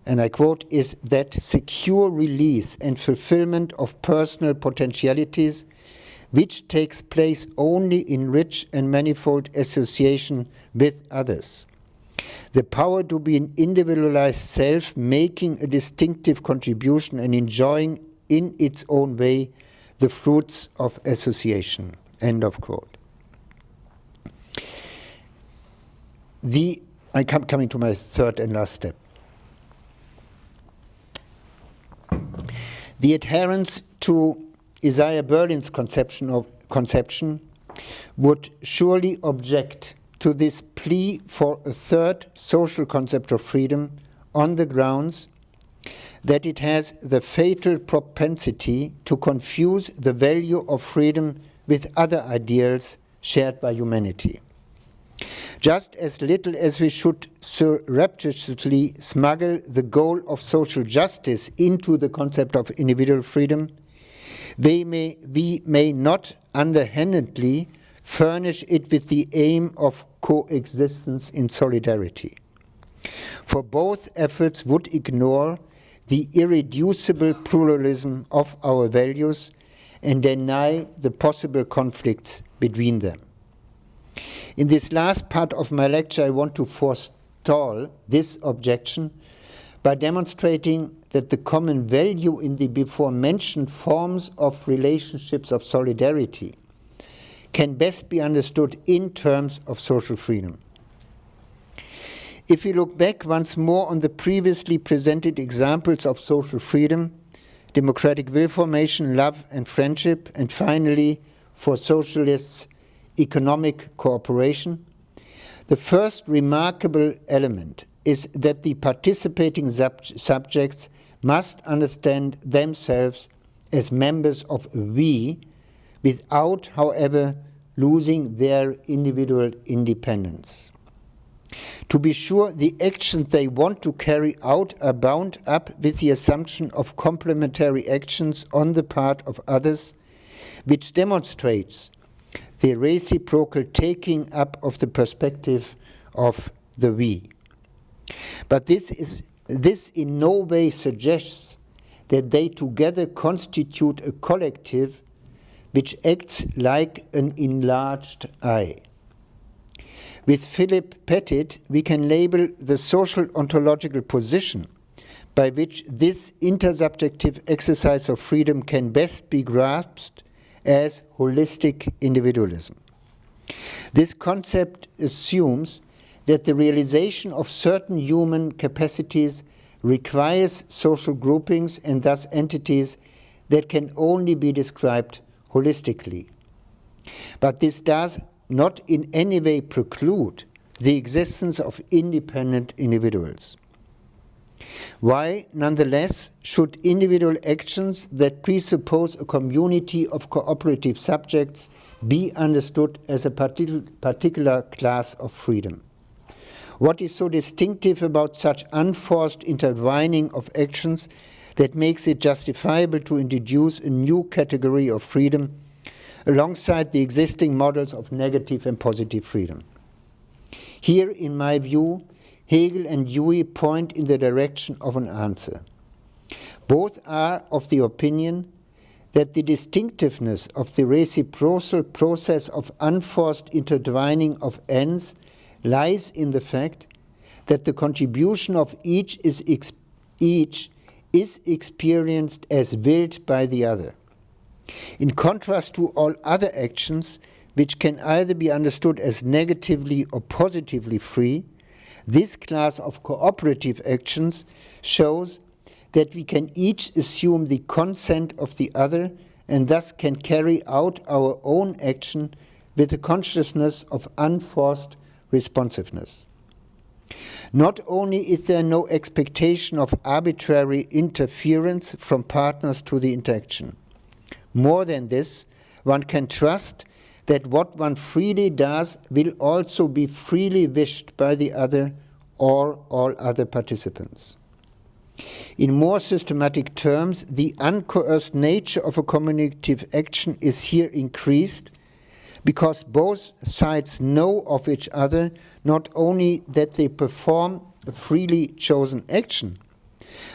and I quote, is that secure release and fulfillment of personal potentialities which takes place only in rich and manifold association with others. The power to be an individualized self, making a distinctive contribution and enjoying in its own way the fruits of association. End of quote. I'm coming to my third and last step. The adherence to Isaiah Berlin's conception would surely object to this plea for a third social concept of freedom on the grounds that it has the fatal propensity to confuse the value of freedom with other ideals shared by humanity. Just as little as we should surreptitiously smuggle the goal of social justice into the concept of individual freedom, we may not underhandedly furnish it with the aim of coexistence in solidarity. For both efforts would ignore the irreducible pluralism of our values and deny the possible conflicts between them. In this last part of my lecture, I want to forestall this objection by demonstrating that the common value in the before-mentioned forms of relationships of solidarity can best be understood in terms of social freedom. If we look back once more on the previously presented examples of social freedom, democratic will formation, love and friendship, and finally, for socialists, economic cooperation, the first remarkable element is that the participating subjects must understand themselves as members of a we, without, however, losing their individual independence. To be sure, the actions they want to carry out are bound up with the assumption of complementary actions on the part of others, which demonstrates the reciprocal taking up of the perspective of the we. But this in no way suggests that they together constitute a collective which acts like an enlarged I. With Philip Pettit, we can label the social ontological position by which this intersubjective exercise of freedom can best be grasped as holistic individualism. This concept assumes that the realization of certain human capacities requires social groupings and thus entities that can only be described holistically. But this does not in any way preclude the existence of independent individuals. Why, nonetheless, should individual actions that presuppose a community of cooperative subjects be understood as a particular class of freedom? What is so distinctive about such unforced intertwining of actions that makes it justifiable to introduce a new category of freedom alongside the existing models of negative and positive freedom? Here, in my view, Hegel and Dewey point in the direction of an answer. Both are of the opinion that the distinctiveness of the reciprocal process of unforced intertwining of ends lies in the fact that the contribution of each is experienced as willed by the other. In contrast to all other actions, which can either be understood as negatively or positively free, this class of cooperative actions shows that we can each assume the consent of the other and thus can carry out our own action with a consciousness of unforced responsiveness. Not only is there no expectation of arbitrary interference from partners to the interaction. More than this, one can trust that what one freely does will also be freely wished by the other or all other participants. In more systematic terms, the uncoerced nature of a communicative action is here increased because both sides know of each other not only that they perform a freely chosen action,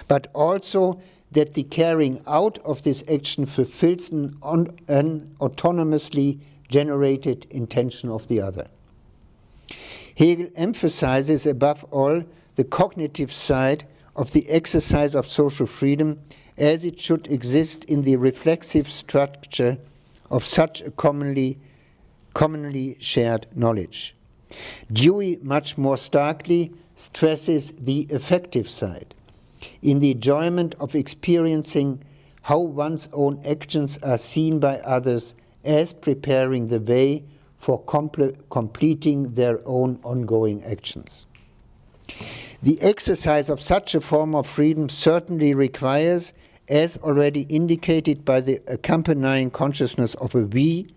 but also that the carrying out of this action fulfills an autonomously generated intention of the other. Hegel emphasizes above all the cognitive side of the exercise of social freedom as it should exist in the reflexive structure of such a commonly shared knowledge. Dewey much more starkly stresses the affective side, in the enjoyment of experiencing how one's own actions are seen by others as preparing the way for completing their own ongoing actions. The exercise of such a form of freedom certainly requires, as already indicated by the accompanying consciousness of a we,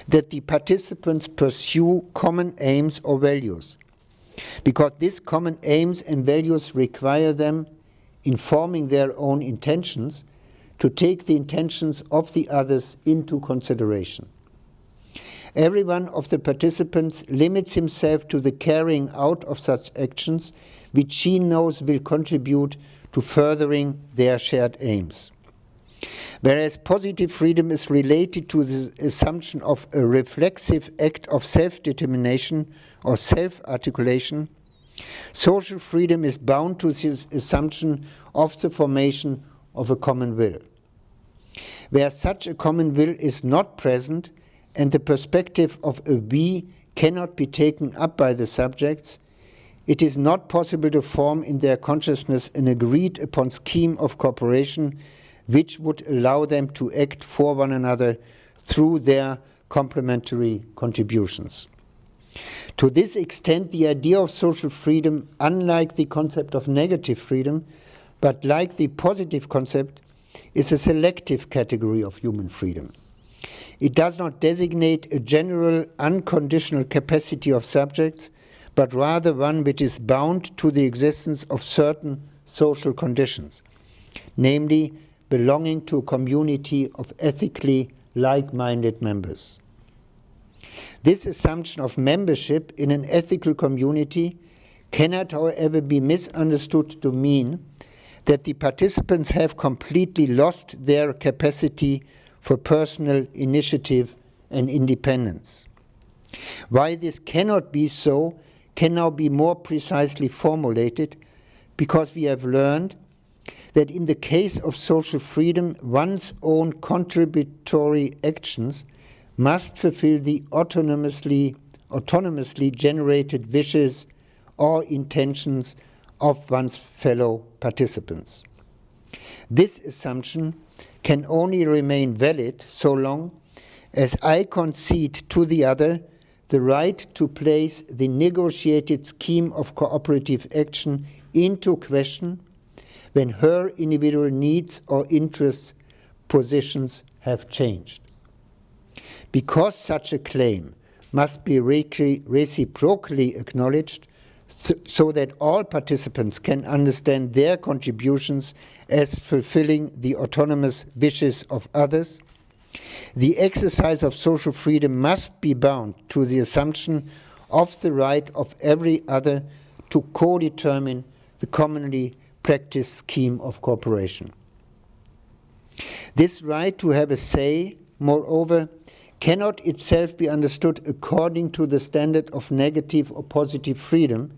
that the participants pursue common aims or values, because these common aims and values require them, in forming their own intentions, to take the intentions of the others into consideration. Every one of the participants limits himself to the carrying out of such actions which he knows will contribute to furthering their shared aims. Whereas positive freedom is related to the assumption of a reflexive act of self-determination or self-articulation, social freedom is bound to this assumption of the formation of a common will. Where such a common will is not present and the perspective of a we cannot be taken up by the subjects, it is not possible to form in their consciousness an agreed upon scheme of cooperation which would allow them to act for one another through their complementary contributions. To this extent, the idea of social freedom, unlike the concept of negative freedom, but like the positive concept, is a selective category of human freedom. It does not designate a general, unconditional capacity of subjects, but rather one which is bound to the existence of certain social conditions, namely belonging to a community of ethically like-minded members. This assumption of membership in an ethical community cannot, however, be misunderstood to mean that the participants have completely lost their capacity for personal initiative and independence. Why this cannot be so can now be more precisely formulated, because we have learned that in the case of social freedom, one's own contributory actions must fulfill the autonomously generated wishes or intentions of one's fellow participants. This assumption can only remain valid so long as I concede to the other the right to place the negotiated scheme of cooperative action into question when her individual needs or interests positions have changed. Because such a claim must be reciprocally acknowledged so that all participants can understand their contributions as fulfilling the autonomous wishes of others, the exercise of social freedom must be bound to the assumption of the right of every other to co-determine the commonly practiced scheme of cooperation. This right to have a say, moreover, cannot itself be understood according to the standard of negative or positive freedom,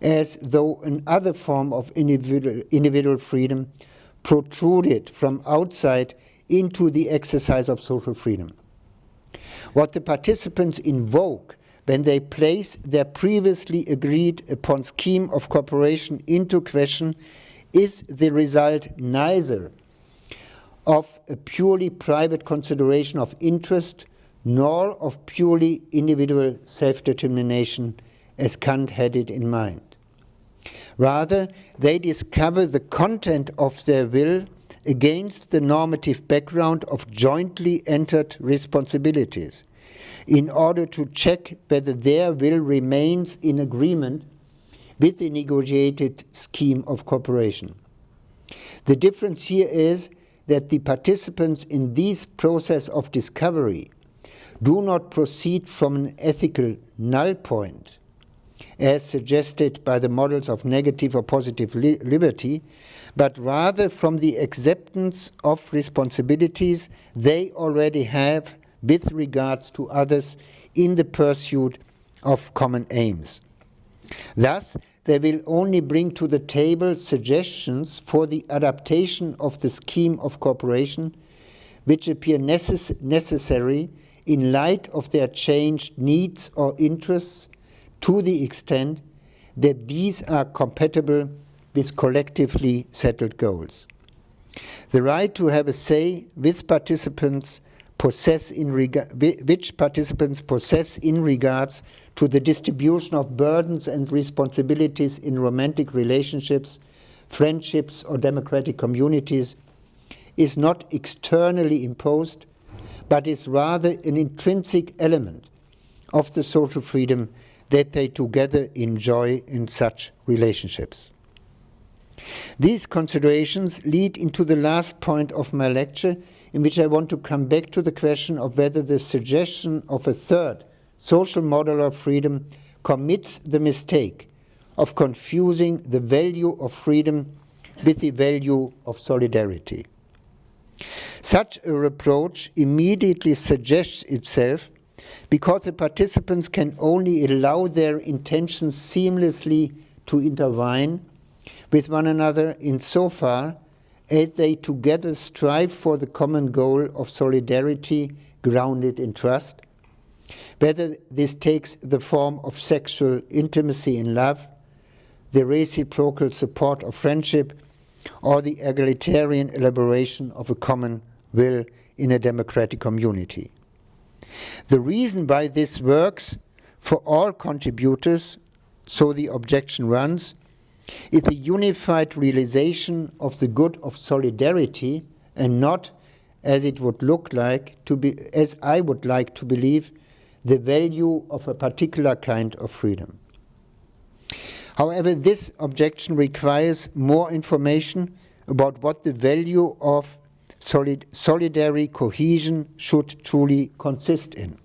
as though another form of individual freedom protruded from outside into the exercise of social freedom. What the participants invoke when they place their previously agreed upon scheme of cooperation into question is the result neither of a purely private consideration of interest nor of purely individual self-determination as Kant had it in mind. Rather, they discover the content of their will against the normative background of jointly entered responsibilities, in order to check whether their will remains in agreement with the negotiated scheme of cooperation. The difference here is that the participants in this process of discovery do not proceed from an ethical null point, as suggested by the models of negative or positive liberty, but rather from the acceptance of responsibilities they already have with regards to others in the pursuit of common aims. Thus, they will only bring to the table suggestions for the adaptation of the scheme of cooperation, which appear necessary in light of their changed needs or interests, to the extent that these are compatible with collectively settled goals. The right to have a say which participants possess in regards to the distribution of burdens and responsibilities in romantic relationships, friendships, or democratic communities is not externally imposed, but is rather an intrinsic element of the social freedom that they together enjoy in such relationships. These considerations lead into the last point of my lecture, in which I want to come back to the question of whether the suggestion of a third social model of freedom commits the mistake of confusing the value of freedom with the value of solidarity. Such a reproach immediately suggests itself because the participants can only allow their intentions seamlessly to intertwine with one another insofar as they together strive for the common goal of solidarity grounded in trust, whether this takes the form of sexual intimacy in love, the reciprocal support of friendship, or the egalitarian elaboration of a common will in a democratic community. The reason why this works for all contributors, so the objection runs, is the unified realization of the good of solidarity, and not, as it would look like to be, as I would like to believe, the value of a particular kind of freedom. However, this objection requires more information about what the value of solidary cohesion should truly consist in.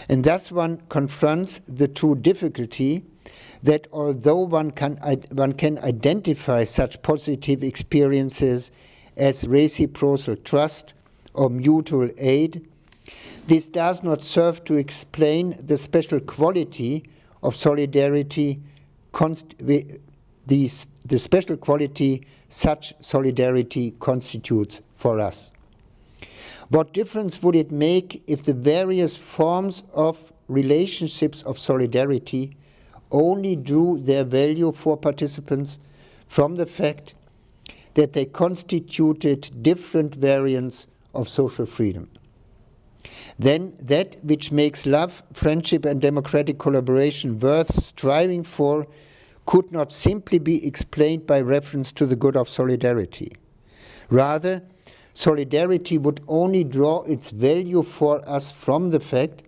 And thus one confronts the true difficulty that although one can identify such positive experiences as reciprocal trust or mutual aid, this does not serve to explain the special quality of solidarity, the special quality such solidarity constitutes for us. What difference would it make if the various forms of relationships of solidarity only drew their value for participants from the fact that they constituted different variants of social freedom? Then that which makes love, friendship, and democratic collaboration worth striving for could not simply be explained by reference to the good of solidarity. Rather, solidarity would only draw its value for us from the fact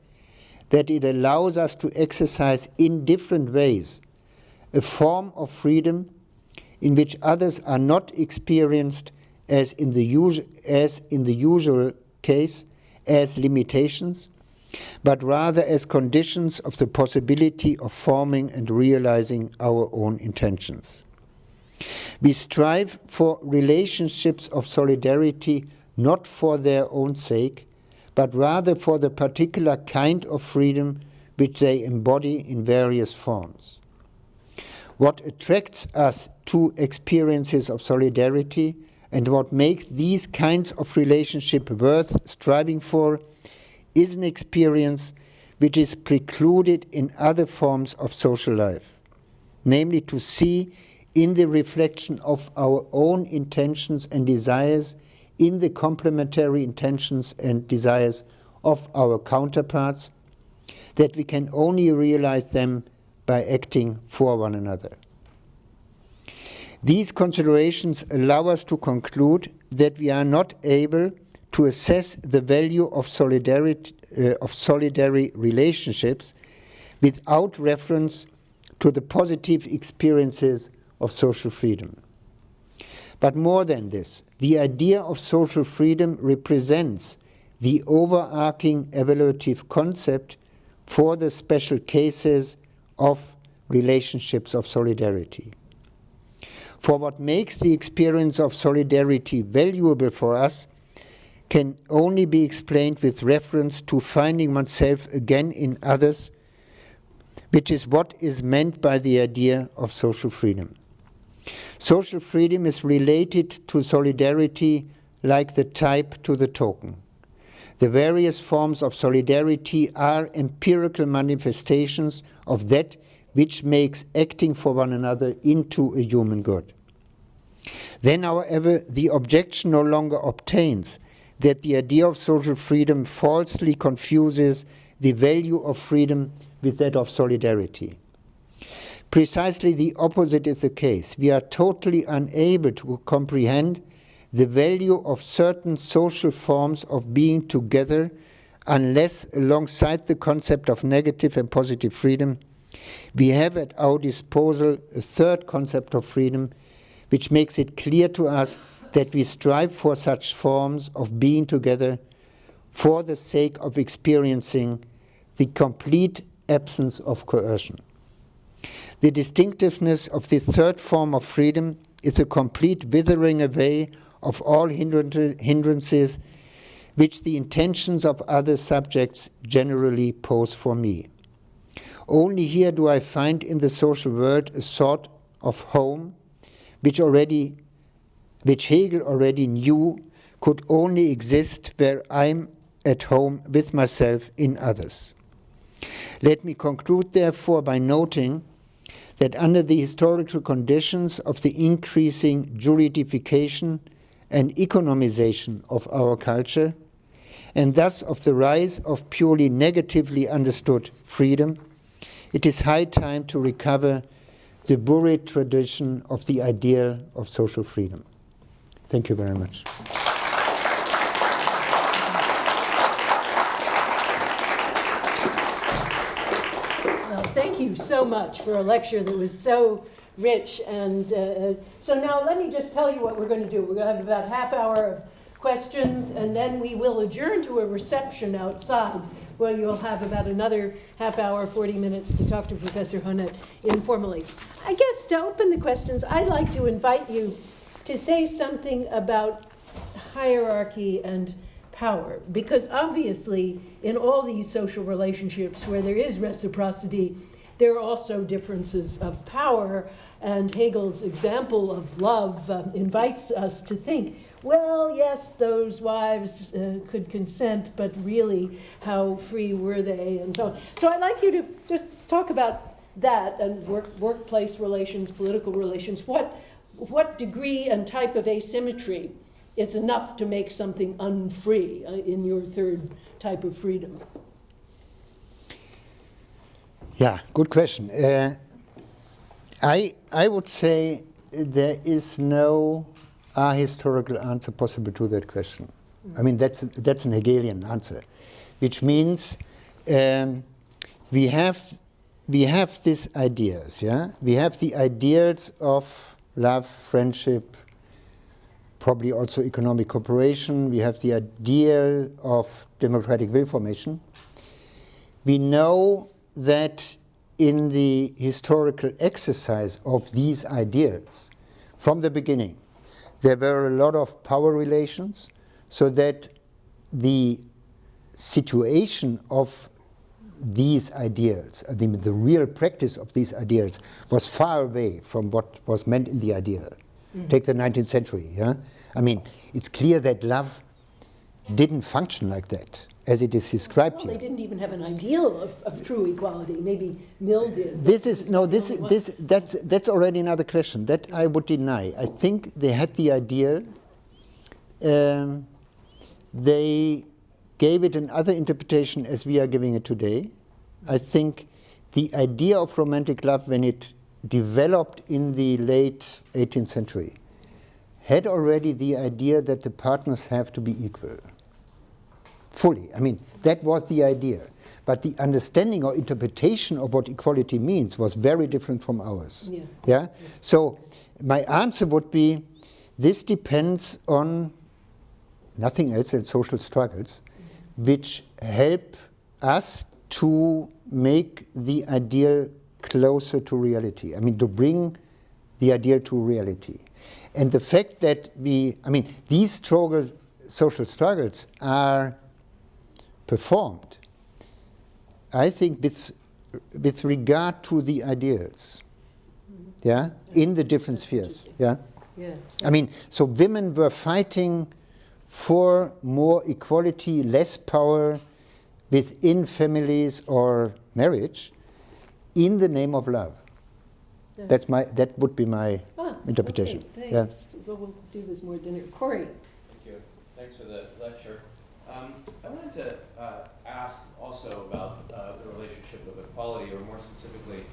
that it allows us to exercise in different ways a form of freedom in which others are not experienced as in the usual case as limitations, but rather as conditions of the possibility of forming and realizing our own intentions. We strive for relationships of solidarity not for their own sake, but rather for the particular kind of freedom which they embody in various forms. What attracts us to experiences of solidarity and what makes these kinds of relationship worth striving for is an experience which is precluded in other forms of social life, namely to see in the reflection of our own intentions and desires in the complementary intentions and desires of our counterparts, that we can only realize them by acting for one another. These considerations allow us to conclude that we are not able to assess the value of solidary relationships without reference to the positive experiences of social freedom. But more than this, the idea of social freedom represents the overarching evaluative concept for the special cases of relationships of solidarity. For what makes the experience of solidarity valuable for us can only be explained with reference to finding oneself again in others, which is what is meant by the idea of social freedom. Social freedom is related to solidarity like the type to the token. The various forms of solidarity are empirical manifestations of that which makes acting for one another into a human good. Then, however, the objection no longer obtains that the idea of social freedom falsely confuses the value of freedom with that of solidarity. Precisely the opposite is the case. We are totally unable to comprehend the value of certain social forms of being together unless, alongside the concept of negative and positive freedom, we have at our disposal a third concept of freedom, which makes it clear to us that we strive for such forms of being together for the sake of experiencing the complete absence of coercion. The distinctiveness of the third form of freedom is a complete withering away of all hindrances which the intentions of other subjects generally pose for me. Only here do I find in the social world a sort of home which Hegel already knew could only exist where I'm at home with myself in others. Let me conclude, therefore, by noting that under the historical conditions of the increasing juridification and economization of our culture, and thus of the rise of purely negatively understood freedom, it is high time to recover the buried tradition of the ideal of social freedom. Thank you very much. Well, thank you so much for a lecture that was so rich. And so now let me just tell you what we're going to do. We're going to have about a half hour of questions, and then we will adjourn to a reception outside where you'll have about another half hour, 40 minutes to talk to Professor Honneth informally. I guess to open the questions, I'd like to invite you to say something about hierarchy and power, because obviously in all these social relationships where there is reciprocity, there are also differences of power, and Hegel's example of love invites us to think, well, yes, those wives could consent, but really, how free were they, and so on. So I'd like you to just talk about that, and workplace relations, political relations. What degree and type of asymmetry is enough to make something unfree in your third type of freedom? Yeah, good question. I would say there is no ahistorical answer possible to that question. I mean, that's an Hegelian answer, which means we have these ideas, yeah? We have the ideals of love, friendship, probably also economic cooperation. We have the ideal of democratic will formation. We know that in the historical exercise of these ideals, from the beginning, there were a lot of power relations, so that the situation of these ideals, the real practice of these ideals, was far away from what was meant in the ideal. Mm-hmm. Take the 19th century, yeah? I mean, it's clear that love didn't function like that, as it is described here. They didn't even have an ideal of true equality. Maybe Mill did. That's already another question. That I would deny. I think they had the ideal. They gave it another interpretation as we are giving it today. I think the idea of romantic love, when it developed in the late 18th century, had already the idea that the partners have to be equal. Fully. I mean, that was the idea. But the understanding or interpretation of what equality means was very different from ours. Yeah? Yeah? So my answer would be, this depends on nothing else than social struggles, which help us to make the ideal closer to reality. I mean, to bring the ideal to reality. And the fact that these social struggles are performed, I think, with regard to the ideals, yeah, in the different spheres, yeah. I mean, so women were fighting for more equality, less power within families or marriage, in the name of love. That would be my interpretation. Okay, thanks. Yeah. We'll do this more dinner. Corey. Thank you. Thanks for the lecture. I wanted to ask also about the relationship of equality, or more specifically,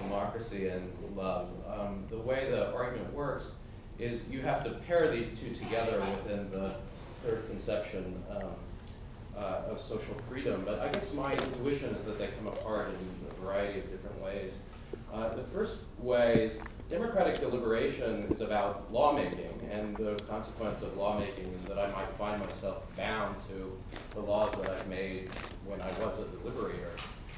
democracy and love. The way the argument works is you have to pair these two together within the third conception of social freedom. But I guess my intuition is that they come apart in a variety of different ways. The first way is democratic deliberation is about lawmaking, and the consequence of lawmaking is that I might find myself bound to the laws that I've made when I was a deliberator.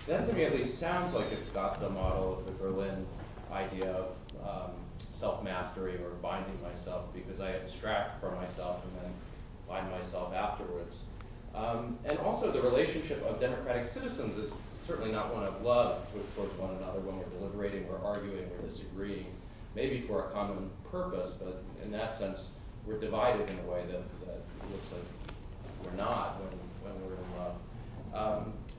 That to me at least sounds like it's got the model of the Berlin idea of self-mastery or binding myself, because I abstract from myself and then bind myself afterwards. And also the relationship of democratic citizens is certainly not one of love towards one another when we're deliberating, we're arguing, we're disagreeing, maybe for a common purpose, but in that sense, we're divided in a way that looks like we're not when we're in love.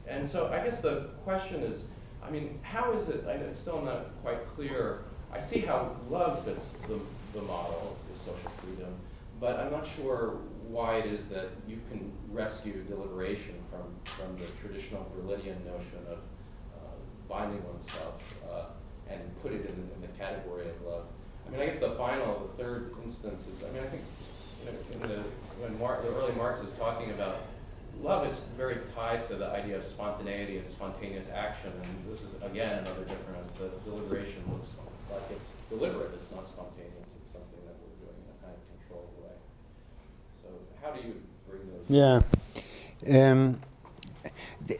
And so I guess the question is, I mean, how is it, it's still not quite clear. I see how love fits the model of social freedom, but I'm not sure why it is that you can rescue deliberation from the traditional Berlinian notion of binding oneself and put it in the category of love. I mean, I guess the third instance is, I mean, I think when the early Marx is talking about love, it's very tied to the idea of spontaneity and spontaneous action, and this is, again, another difference, that deliberation looks like it's deliberate, it's not spontaneous, it's something that we're doing in a kind of controlled way. So how do you bring those? Yeah.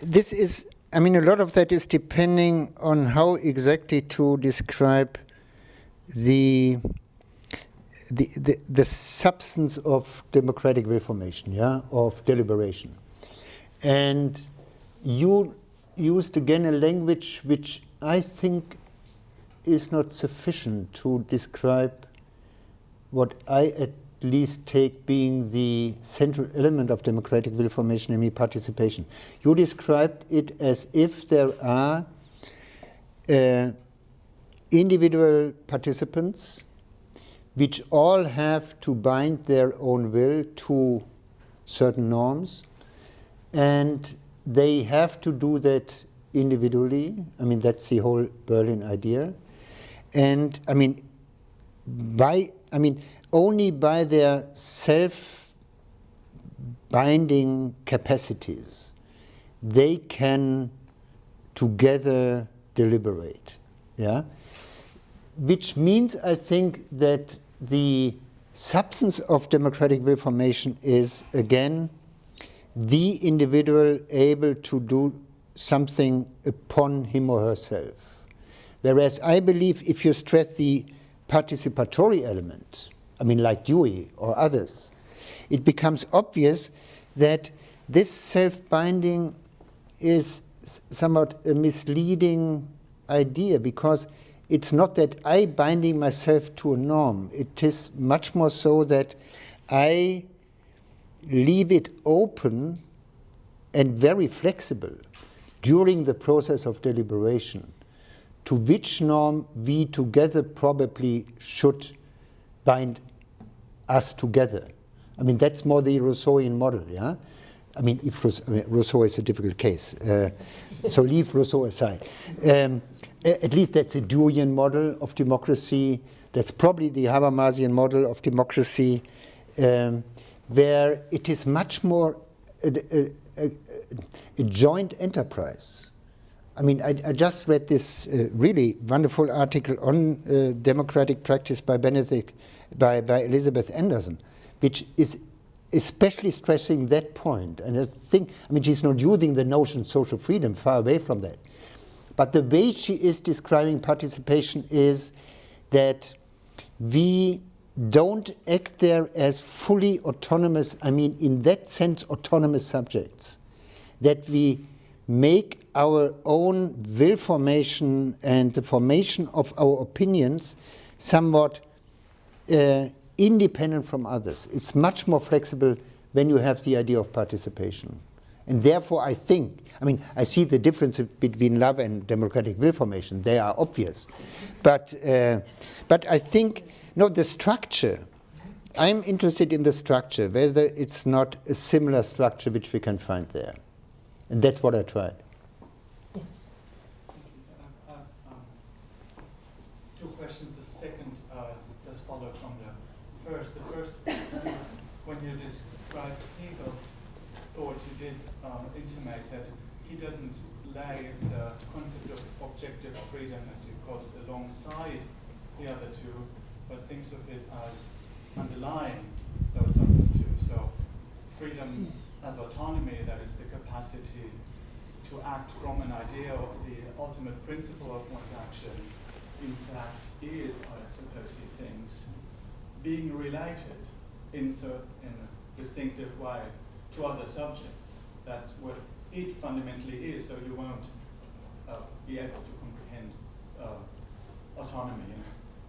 This is, I mean, a lot of that is depending on how exactly to describe the substance of democratic will formation, yeah, of deliberation. And you used again a language which I think is not sufficient to describe what I at least take being the central element of democratic will formation, namely participation. You described it as if there are individual participants which all have to bind their own will to certain norms, and they have to do that individually. I mean, that's the whole Berlin idea. And I mean, only by their self-binding capacities, they can together deliberate. Yeah? Which means, I think, that the substance of democratic will formation is, again, the individual able to do something upon him or herself. Whereas I believe if you stress the participatory element, I mean, like Dewey or others, it becomes obvious that this self-binding is somewhat a misleading idea, because it's not that I binding myself to a norm. It is much more so that I leave it open and very flexible during the process of deliberation to which norm we together probably should bind us together. I mean, that's more the Rousseauian model, yeah? I mean, Rousseau is a difficult case, so leave Rousseau aside. At least that's a Deweyan model of democracy. That's probably the Habermasian model of democracy, where it is much more a joint enterprise. I mean, I just read this really wonderful article on democratic practice by Elizabeth Anderson, which is especially stressing that point. And I think, I mean, she's not using the notion social freedom, far away from that. But the way she is describing participation is that we don't act there as fully autonomous, I mean, in that sense, autonomous subjects. That we make our own will formation and the formation of our opinions somewhat independent from others. It's much more flexible when you have the idea of participation. And therefore, I think, I mean, I see the difference between love and democratic will formation. They are obvious. But I think, no, the structure, I'm interested in the structure, whether it's not a similar structure which we can find there. And that's what I tried. Yes. Two questions. The second does follow from the first. The first, when you described Hegel's thought, you did intimate that he doesn't lay the concept of objective freedom, as you called it, alongside the other two, but thinks of it as underlying those other two. So freedom as autonomy, that is the capacity to act from an idea of the ultimate principle of one's action, in fact is, I suppose he thinks, being related in a distinctive way to other subjects. That's what it fundamentally is, so you won't be able to comprehend autonomy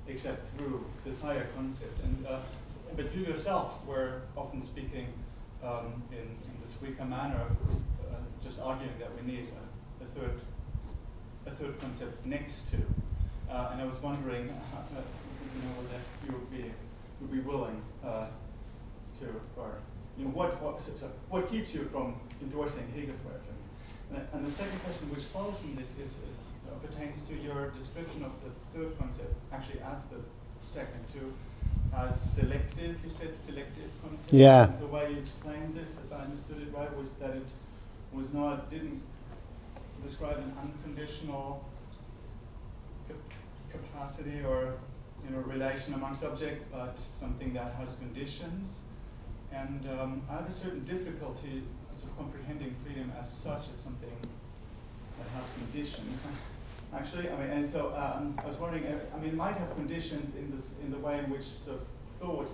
except through this higher concept. And but you yourself were often speaking in this weaker manner, just arguing that we need a third a third concept next to. And I was wondering, whether you would be willing to, or what keeps you from endorsing Hegel's work? And the second question, which follows from this, pertains to your description of the third concept, actually as the second two, as selective. You said selective concept. Yeah. And the way you explained this, if I understood it right, was that it didn't describe an unconditional capacity or relation among subjects, but something that has conditions. And I have a certain difficulty of comprehending freedom as such, as something that has conditions. Actually, and so I was wondering. It might have conditions in the way in which sort of thought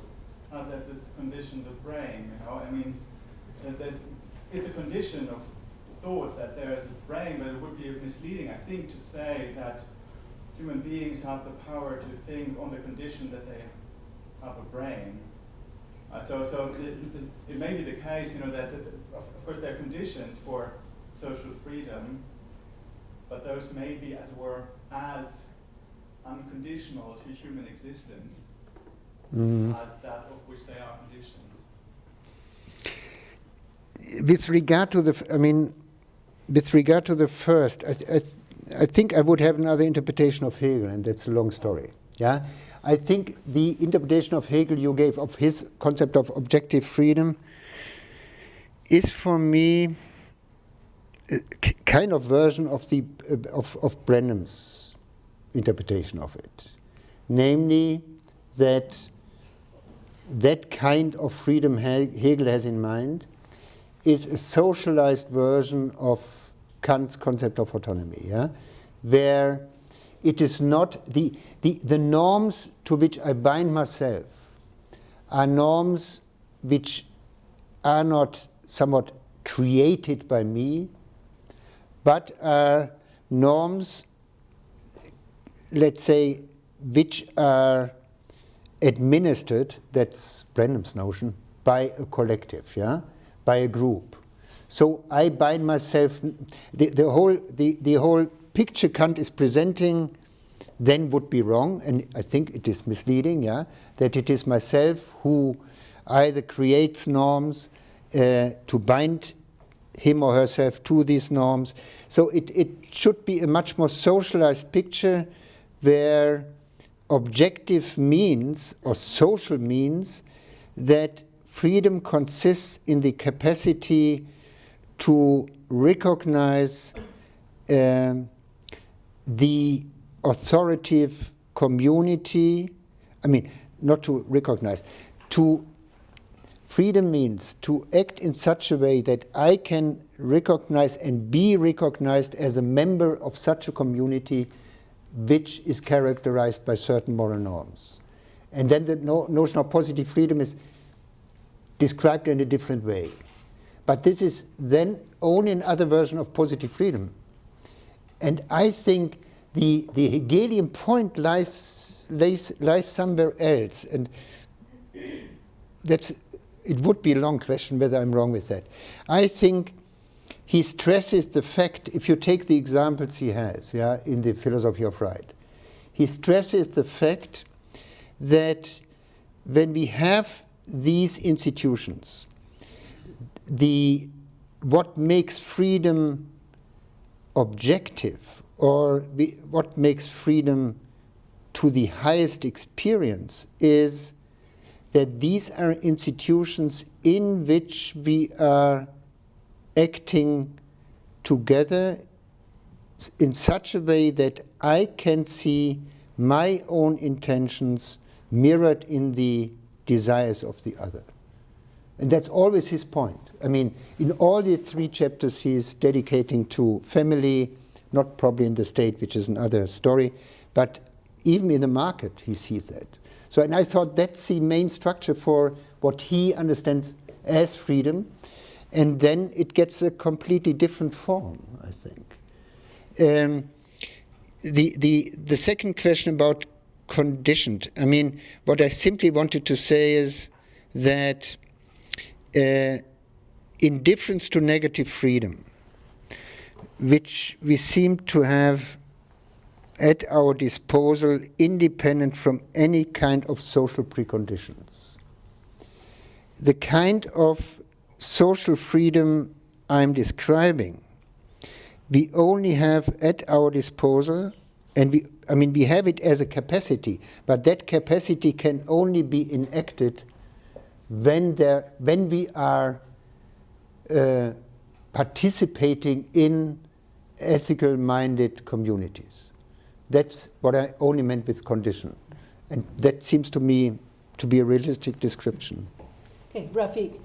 has as its condition the brain. That it's a condition of thought that there is a brain, but it would be misleading, I think, to say that human beings have the power to think on the condition that they have a brain. So it may be the case, that of course there are conditions for social freedom, but those may be, as it were, as unconditional to human existence as that of which they are conditions. With regard to the first, I think I would have another interpretation of Hegel, and that's a long story. Yeah, I think the interpretation of Hegel you gave of his concept of objective freedom is, for me, a kind of version of the of Brenham's interpretation of it, namely that kind of freedom Hegel has in mind is a socialized version of Kant's concept of autonomy, yeah? Where it is not the norms to which I bind myself are norms which are not somewhat created by me, but are norms, let's say, which are administered, that's Brenham's notion, by a collective, yeah, by a group. So I bind myself. The whole picture Kant is presenting then would be wrong, and I think it is misleading. Yeah, that it is myself who either creates norms to bind him or herself to these norms. So it should be a much more socialized picture where objective means or social means that freedom consists in the capacity to recognize the authoritative community. Not to recognize. Freedom means to act in such a way that I can recognize and be recognized as a member of such a community which is characterized by certain moral norms. And then the notion of positive freedom is described in a different way. But this is then only another version of positive freedom. And I think the Hegelian point lies somewhere else. And it would be a long question whether I'm wrong with that. I think he stresses the fact, if you take the examples he has, yeah, in the philosophy of right, he stresses the fact that when we have these institutions, what makes freedom objective, or what makes freedom to the highest experience, is that these are institutions in which we are acting together in such a way that I can see my own intentions mirrored in the desires of the other. And that's always his point. In all the 3 chapters he is dedicating to family, not probably in the state, which is another story, but even in the market he sees that. So, and I thought that's the main structure for what he understands as freedom, and then it gets a completely different form, I think. The second question about conditioned, what I simply wanted to say is that in difference to negative freedom, which we seem to have at our disposal independent from any kind of social preconditions. The kind of social freedom I'm describing, we only have at our disposal, and we have it as a capacity, but that capacity can only be enacted when we are participating in ethical-minded communities. That's what I only meant with condition. And that seems to me to be a realistic description. Okay, Rafiq.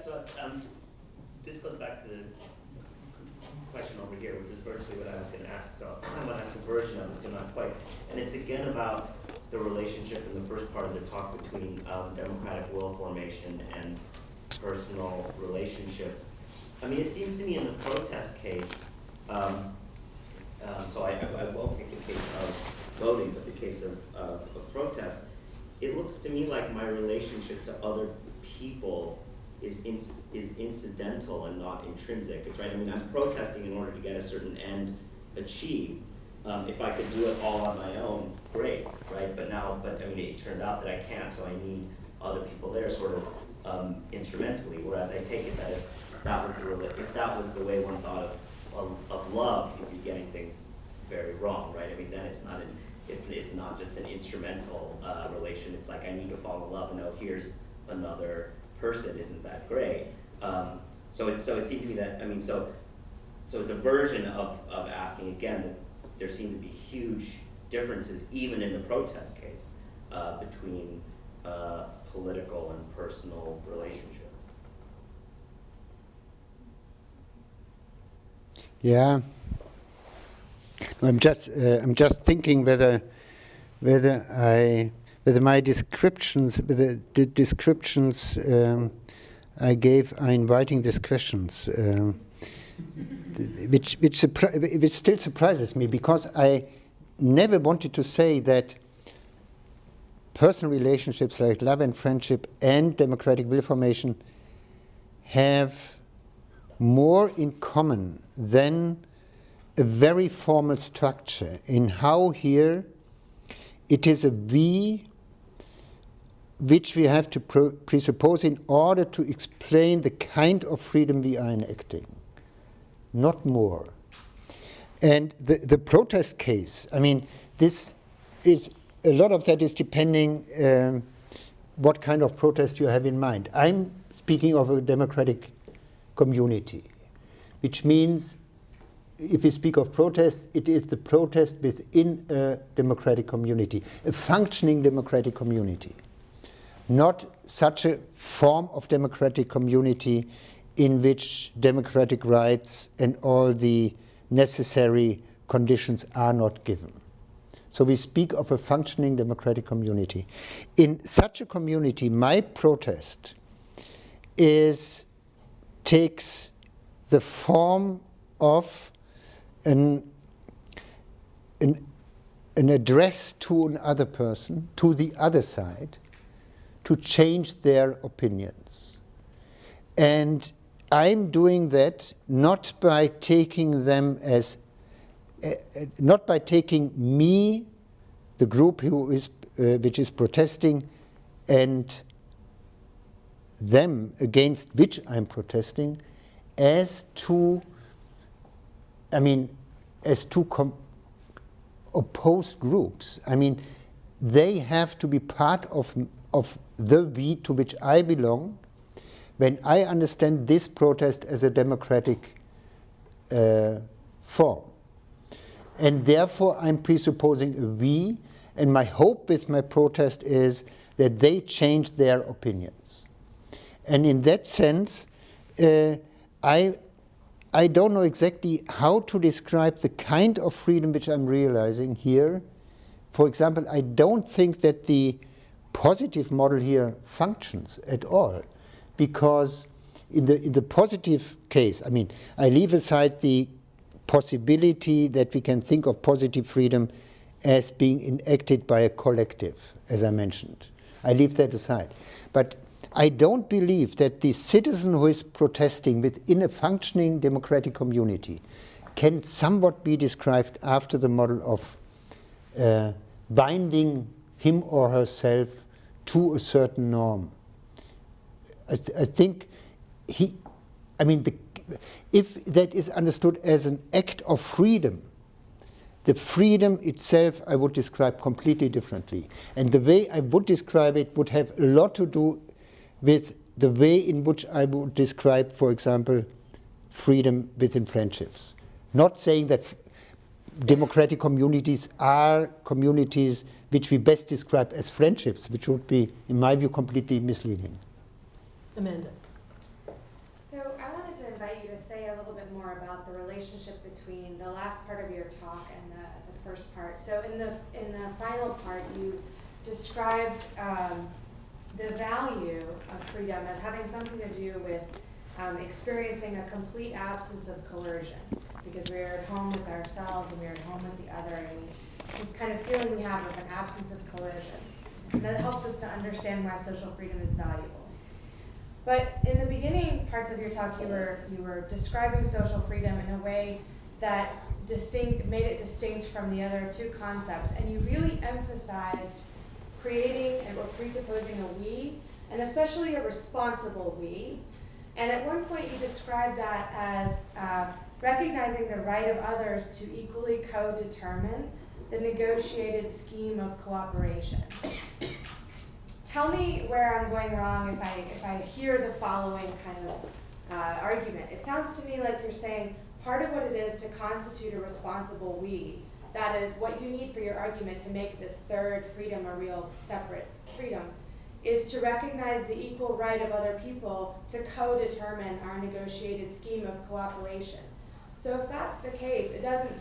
So this goes back to the question over here, which is virtually what I was going to ask. So I want to ask a version of it, but not quite. And it's again about the relationship in the first part of the talk between democratic will formation and personal relationships. I mean, it seems to me in the protest case, so I won't take the case of voting, but the case of protest, it looks to me like my relationship to other people is incidental and not intrinsic. It's right. I mean, I'm protesting in order to get a certain end achieved. If I could do it all on my own, great, right? But I mean, it turns out that I can't, so I need other people there, sort of instrumentally. Whereas I take it that if that was the way one thought of love, you'd be getting things very wrong, right? I mean, then it's not just an instrumental relation. It's like I need to fall in love, and here's another person. Isn't that great? So it seemed to me that so it's a version of asking again that there seem to be huge differences even in the protest case between political and personal relationships. Yeah, I'm just thinking whether my descriptions, the descriptions I gave are inviting these questions, which still surprises me, because I never wanted to say that personal relationships like love and friendship and democratic will formation have more in common than a very formal structure in how here it is a we which we have to presuppose in order to explain the kind of freedom we are enacting, not more. And the protest case, I mean, this is, a lot of that is depending what kind of protest you have in mind. I'm speaking of a democratic community, which means if we speak of protest, it is the protest within a democratic community, a functioning democratic community, not such a form of democratic community in which democratic rights and all the necessary conditions are not given. So we speak of a functioning democratic community. In such a community, my protest takes the form of an address to another person, to the other side, to change their opinions. And I'm doing that not by taking them as, not by taking me, the group which is protesting, and them against which I'm protesting, as two opposed groups. I mean, they have to be part of the we to which I belong when I understand this protest as a democratic form. And therefore I'm presupposing a we, and my hope with my protest is that they change their opinions. And in that sense, I don't know exactly how to describe the kind of freedom which I'm realizing here. For example, I don't think that the positive model here functions at all, because in the positive case, I mean, I leave aside the possibility that we can think of positive freedom as being enacted by a collective, as I mentioned. I leave that aside. But I don't believe that the citizen who is protesting within a functioning democratic community can somewhat be described after the model of binding him or herself to a certain norm. I think if that is understood as an act of freedom, the freedom itself I would describe completely differently. And the way I would describe it would have a lot to do with the way in which I would describe, for example, freedom within friendships. Not saying that democratic communities are communities which we best describe as friendships, which would be, in my view, completely misleading. Amanda. So I wanted to invite you to say a little bit more about the relationship between the last part of your talk and the first part. So in the final part, you described the value of freedom as having something to do with experiencing a complete absence of coercion, because we're at home with ourselves and we're at home with the other, and this kind of feeling we have of an absence of coercion. And that helps us to understand why social freedom is valuable. But in the beginning parts of your talk, you were describing social freedom in a way that made it distinct from the other two concepts, and you really emphasized creating or presupposing a we, and especially a responsible we. And at one point you described that as recognizing the right of others to equally co-determine the negotiated scheme of cooperation. Tell me where I'm going wrong if I hear the following kind of argument. It sounds to me like you're saying part of what it is to constitute a responsible we, that is what you need for your argument to make this third freedom a real separate freedom, is to recognize the equal right of other people to co-determine our negotiated scheme of cooperation. So if that's the case, it doesn't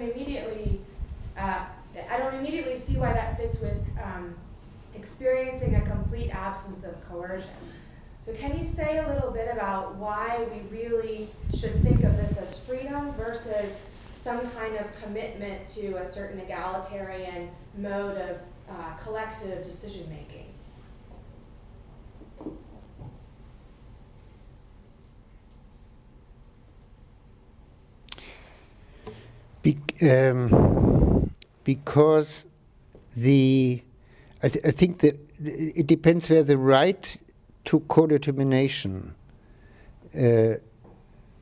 immediately, I don't immediately see why that fits with experiencing a complete absence of coercion. So can you say a little bit about why we really should think of this as freedom versus some kind of commitment to a certain egalitarian mode of collective decision-making? Because I think that it depends where the right to co-determination,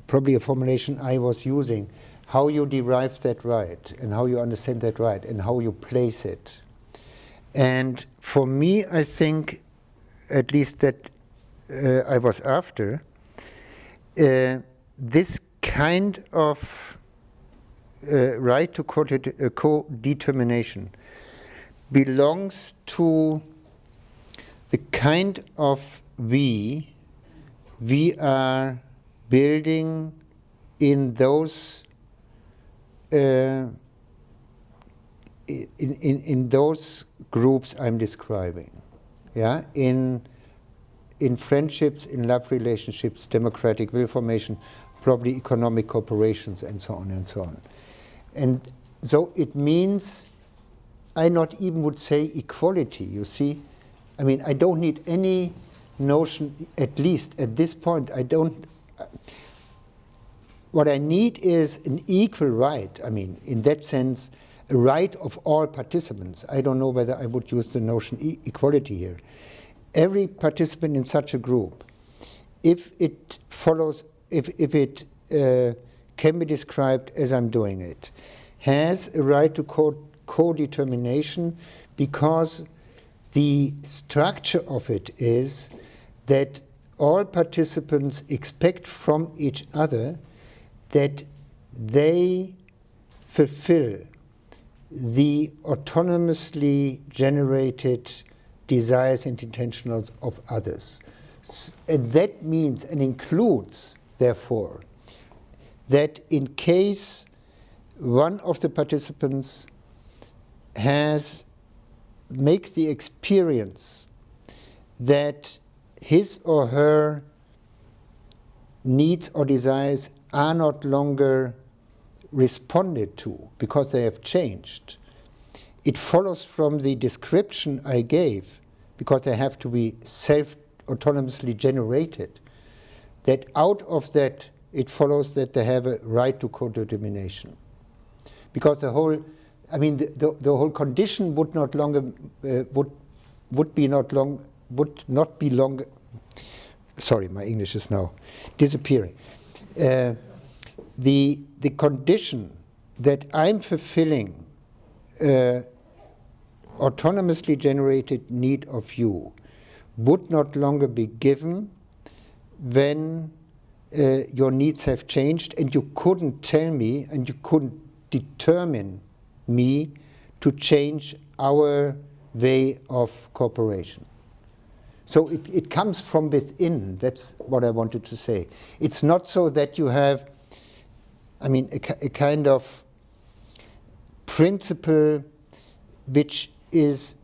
probably a formulation I was using, how you derive that right and how you understand that right and how you place it. And for me, I think, at least that I was after, this kind of right to co-determination belongs to the kind of we are building in those in those groups I'm describing, yeah, in friendships, in love relationships, democratic will formation, probably economic corporations, and so on and so on. And so it means, I not even would say equality, you see. I mean, I don't need any notion, at least at this point, what I need is an equal right. I mean, in that sense, a right of all participants. I don't know whether I would use the notion equality here. Every participant in such a group, if it follows, if it can be described as I'm doing it, has a right to co-determination, because the structure of it is that all participants expect from each other that they fulfill the autonomously generated desires and intentions of others. And that means and includes, therefore, that in case one of the participants makes the experience that his or her needs or desires are not longer responded to because they have changed, it follows from the description I gave, because they have to be self-autonomously generated, that out of that it follows that they have a right to co-determination. Because the whole, I mean, the whole condition would not longer, would not be longer, sorry, my English is now disappearing. The condition that I'm fulfilling autonomously generated need of you would not longer be given when your needs have changed and you couldn't tell me and you couldn't determine me to change our way of cooperation. So it comes from within. That's what I wanted to say. It's not so that you have, I mean, a kind of principle which is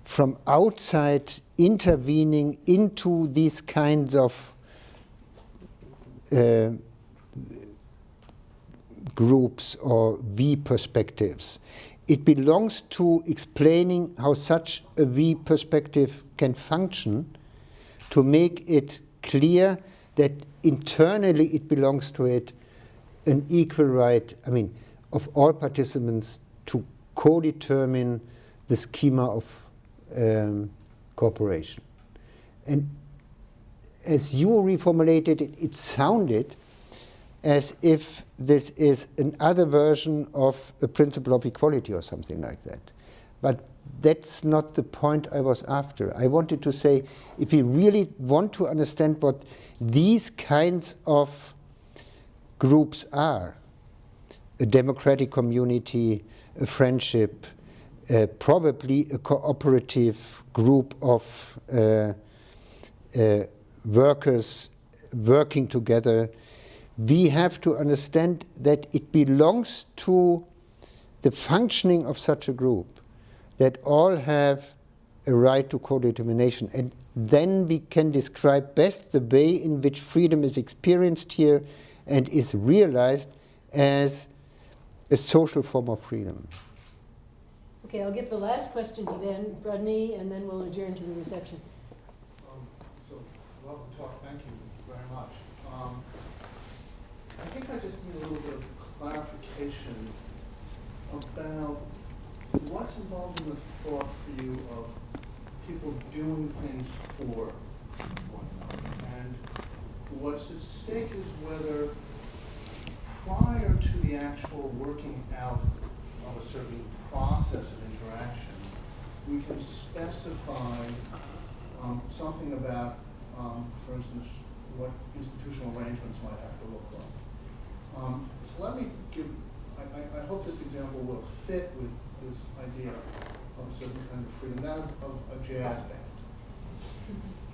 from outside intervening into these kinds of groups or we perspectives. It belongs to explaining how such a we perspective can function, to make it clear that internally it belongs to it an equal right, I mean, of all participants to co-determine the schema of cooperation. And as you reformulated it, it sounded as if this is another version of a principle of equality or something like that. But that's not the point I was after. I wanted to say, if we really want to understand what these kinds of groups are, a democratic community, a friendship, probably a cooperative group of workers working together, we have to understand that it belongs to the functioning of such a group that all have a right to co-determination. And then we can describe best the way in which freedom is experienced here and is realized as a social form of freedom. Okay, I'll give the last question to Dan Brudney, and then we'll adjourn to the reception. So, welcome talk, thank you very much. I think I just need a little bit of clarification about what's involved in the thought for you of people doing things for one another. And what's at stake is whether prior to the actual working out of a certain process of interaction, we can specify something about, for instance, what institutional arrangements might have to look like. So let me give, I hope this example will fit with this idea of a certain kind of freedom, that of a jazz band,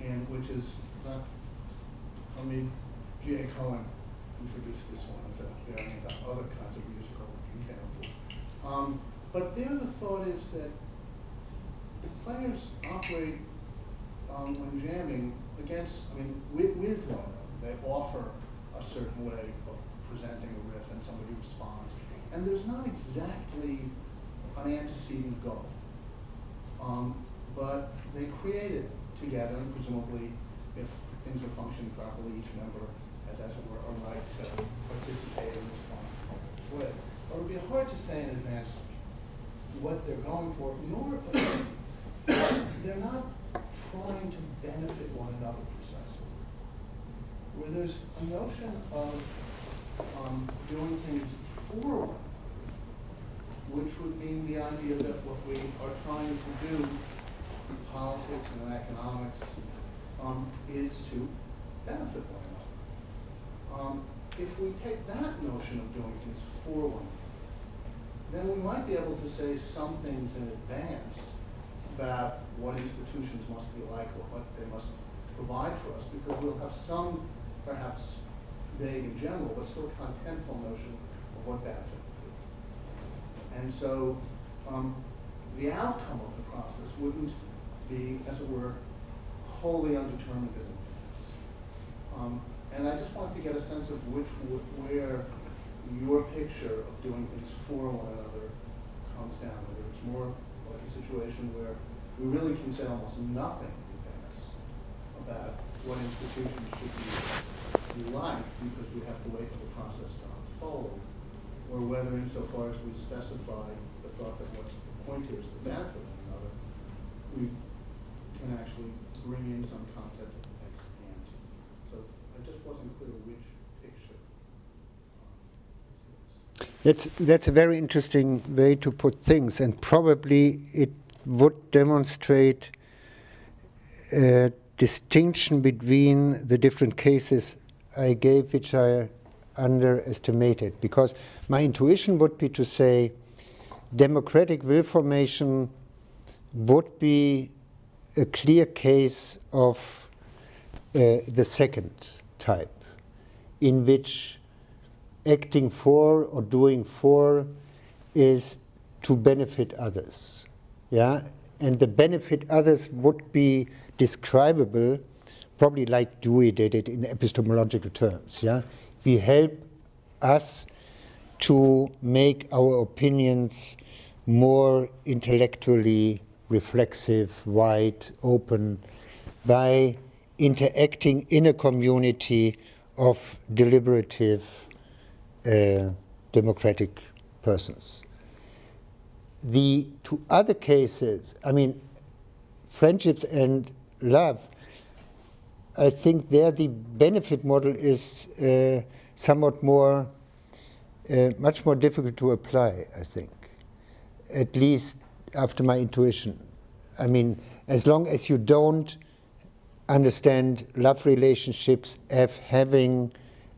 and which is not, I mean, G.A. Cohen introduced this one as a variant on other kinds of musical examples. But there the thought is that the players operate when jamming against, I mean, with one another. They offer a certain way of presenting a riff and somebody responds. And there's not exactly an antecedent goal. But they create it together, and presumably, if things are functioning properly, each member has, as it were, a right to participate and respond in this way. But it would be hard to say in advance what they're going for, nor they're not trying to benefit one another precisely. Where there's a notion of doing things for one another, which would mean the idea that what we are trying to do in politics and in economics is to benefit one another. If we take that notion of doing things for one another, then we might be able to say some things in advance about what institutions must be like or what they must provide for us, because we'll have some, perhaps vague and general, but still contentful notion of what benefit would be. And so the outcome of the process wouldn't be, as it were, wholly undetermined in advance. And I just wanted to get a sense of where your picture of doing things for one another comes down, whether it's more like a situation where we really can say almost nothing in advance about what institutions should be like, because we have to wait process to unfold, or whether insofar as we specify the thought that what's the point here is the bad for one another, we can actually bring in some content ex ante. So I just wasn't clear which picture is yours. That's a very interesting way to put things, and probably it would demonstrate a distinction between the different cases I gave, which I underestimated. Because my intuition would be to say democratic will formation would be a clear case of the second type, in which acting for or doing for is to benefit others. Yeah? And the benefit others would be describable probably like Dewey did it in epistemological terms. Yeah? We help us to make our opinions more intellectually reflexive, wide, open, by interacting in a community of deliberative, democratic persons. The two other cases, I mean, friendships and love, I think there the benefit model is somewhat more, much more difficult to apply, I think, at least after my intuition. I mean, as long as you don't understand love relationships as having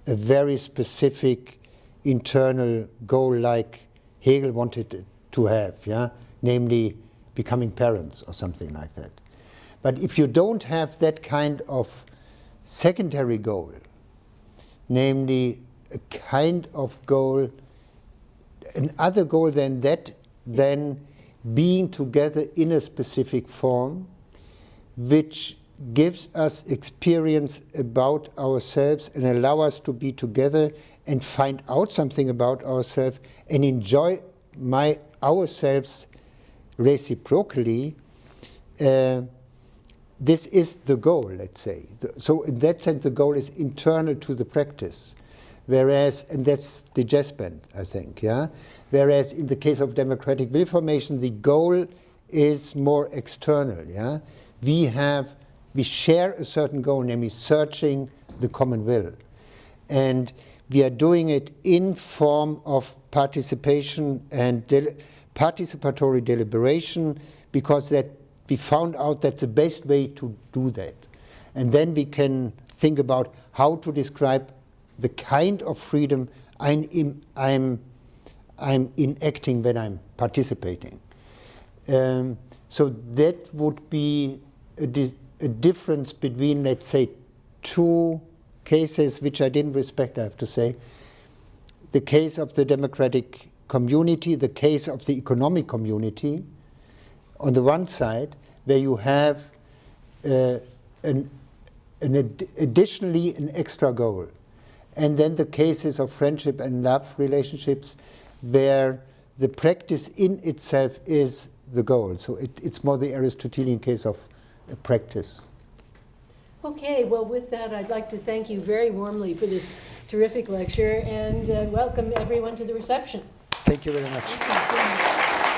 a very specific internal goal like Hegel wanted it to have, yeah? Namely becoming parents or something like that. But if you don't have that kind of secondary goal, namely a kind of goal, another goal than that, then being together in a specific form, which gives us experience about ourselves and allow us to be together and find out something about ourselves and enjoy ourselves reciprocally, this is the goal, let's say. So in that sense, the goal is internal to the practice. Whereas, and that's the jazz band, I think, yeah? Whereas in the case of democratic will formation, the goal is more external, yeah? We share a certain goal, namely searching the common will. And we are doing it in form of participation and participatory deliberation, because that we found out that's the best way to do that. And then we can think about how to describe the kind of freedom I'm enacting when I'm participating. So that would be a difference between, let's say, two cases which I didn't respect, I have to say. The case of the democratic community, the case of the economic community, on the one side, where you have additionally an extra goal. And then the cases of friendship and love relationships where the practice in itself is the goal. So it's more the Aristotelian case of practice. Okay, well, with that, I'd like to thank you very warmly for this terrific lecture and welcome everyone to the reception. Thank you very much. Thank you.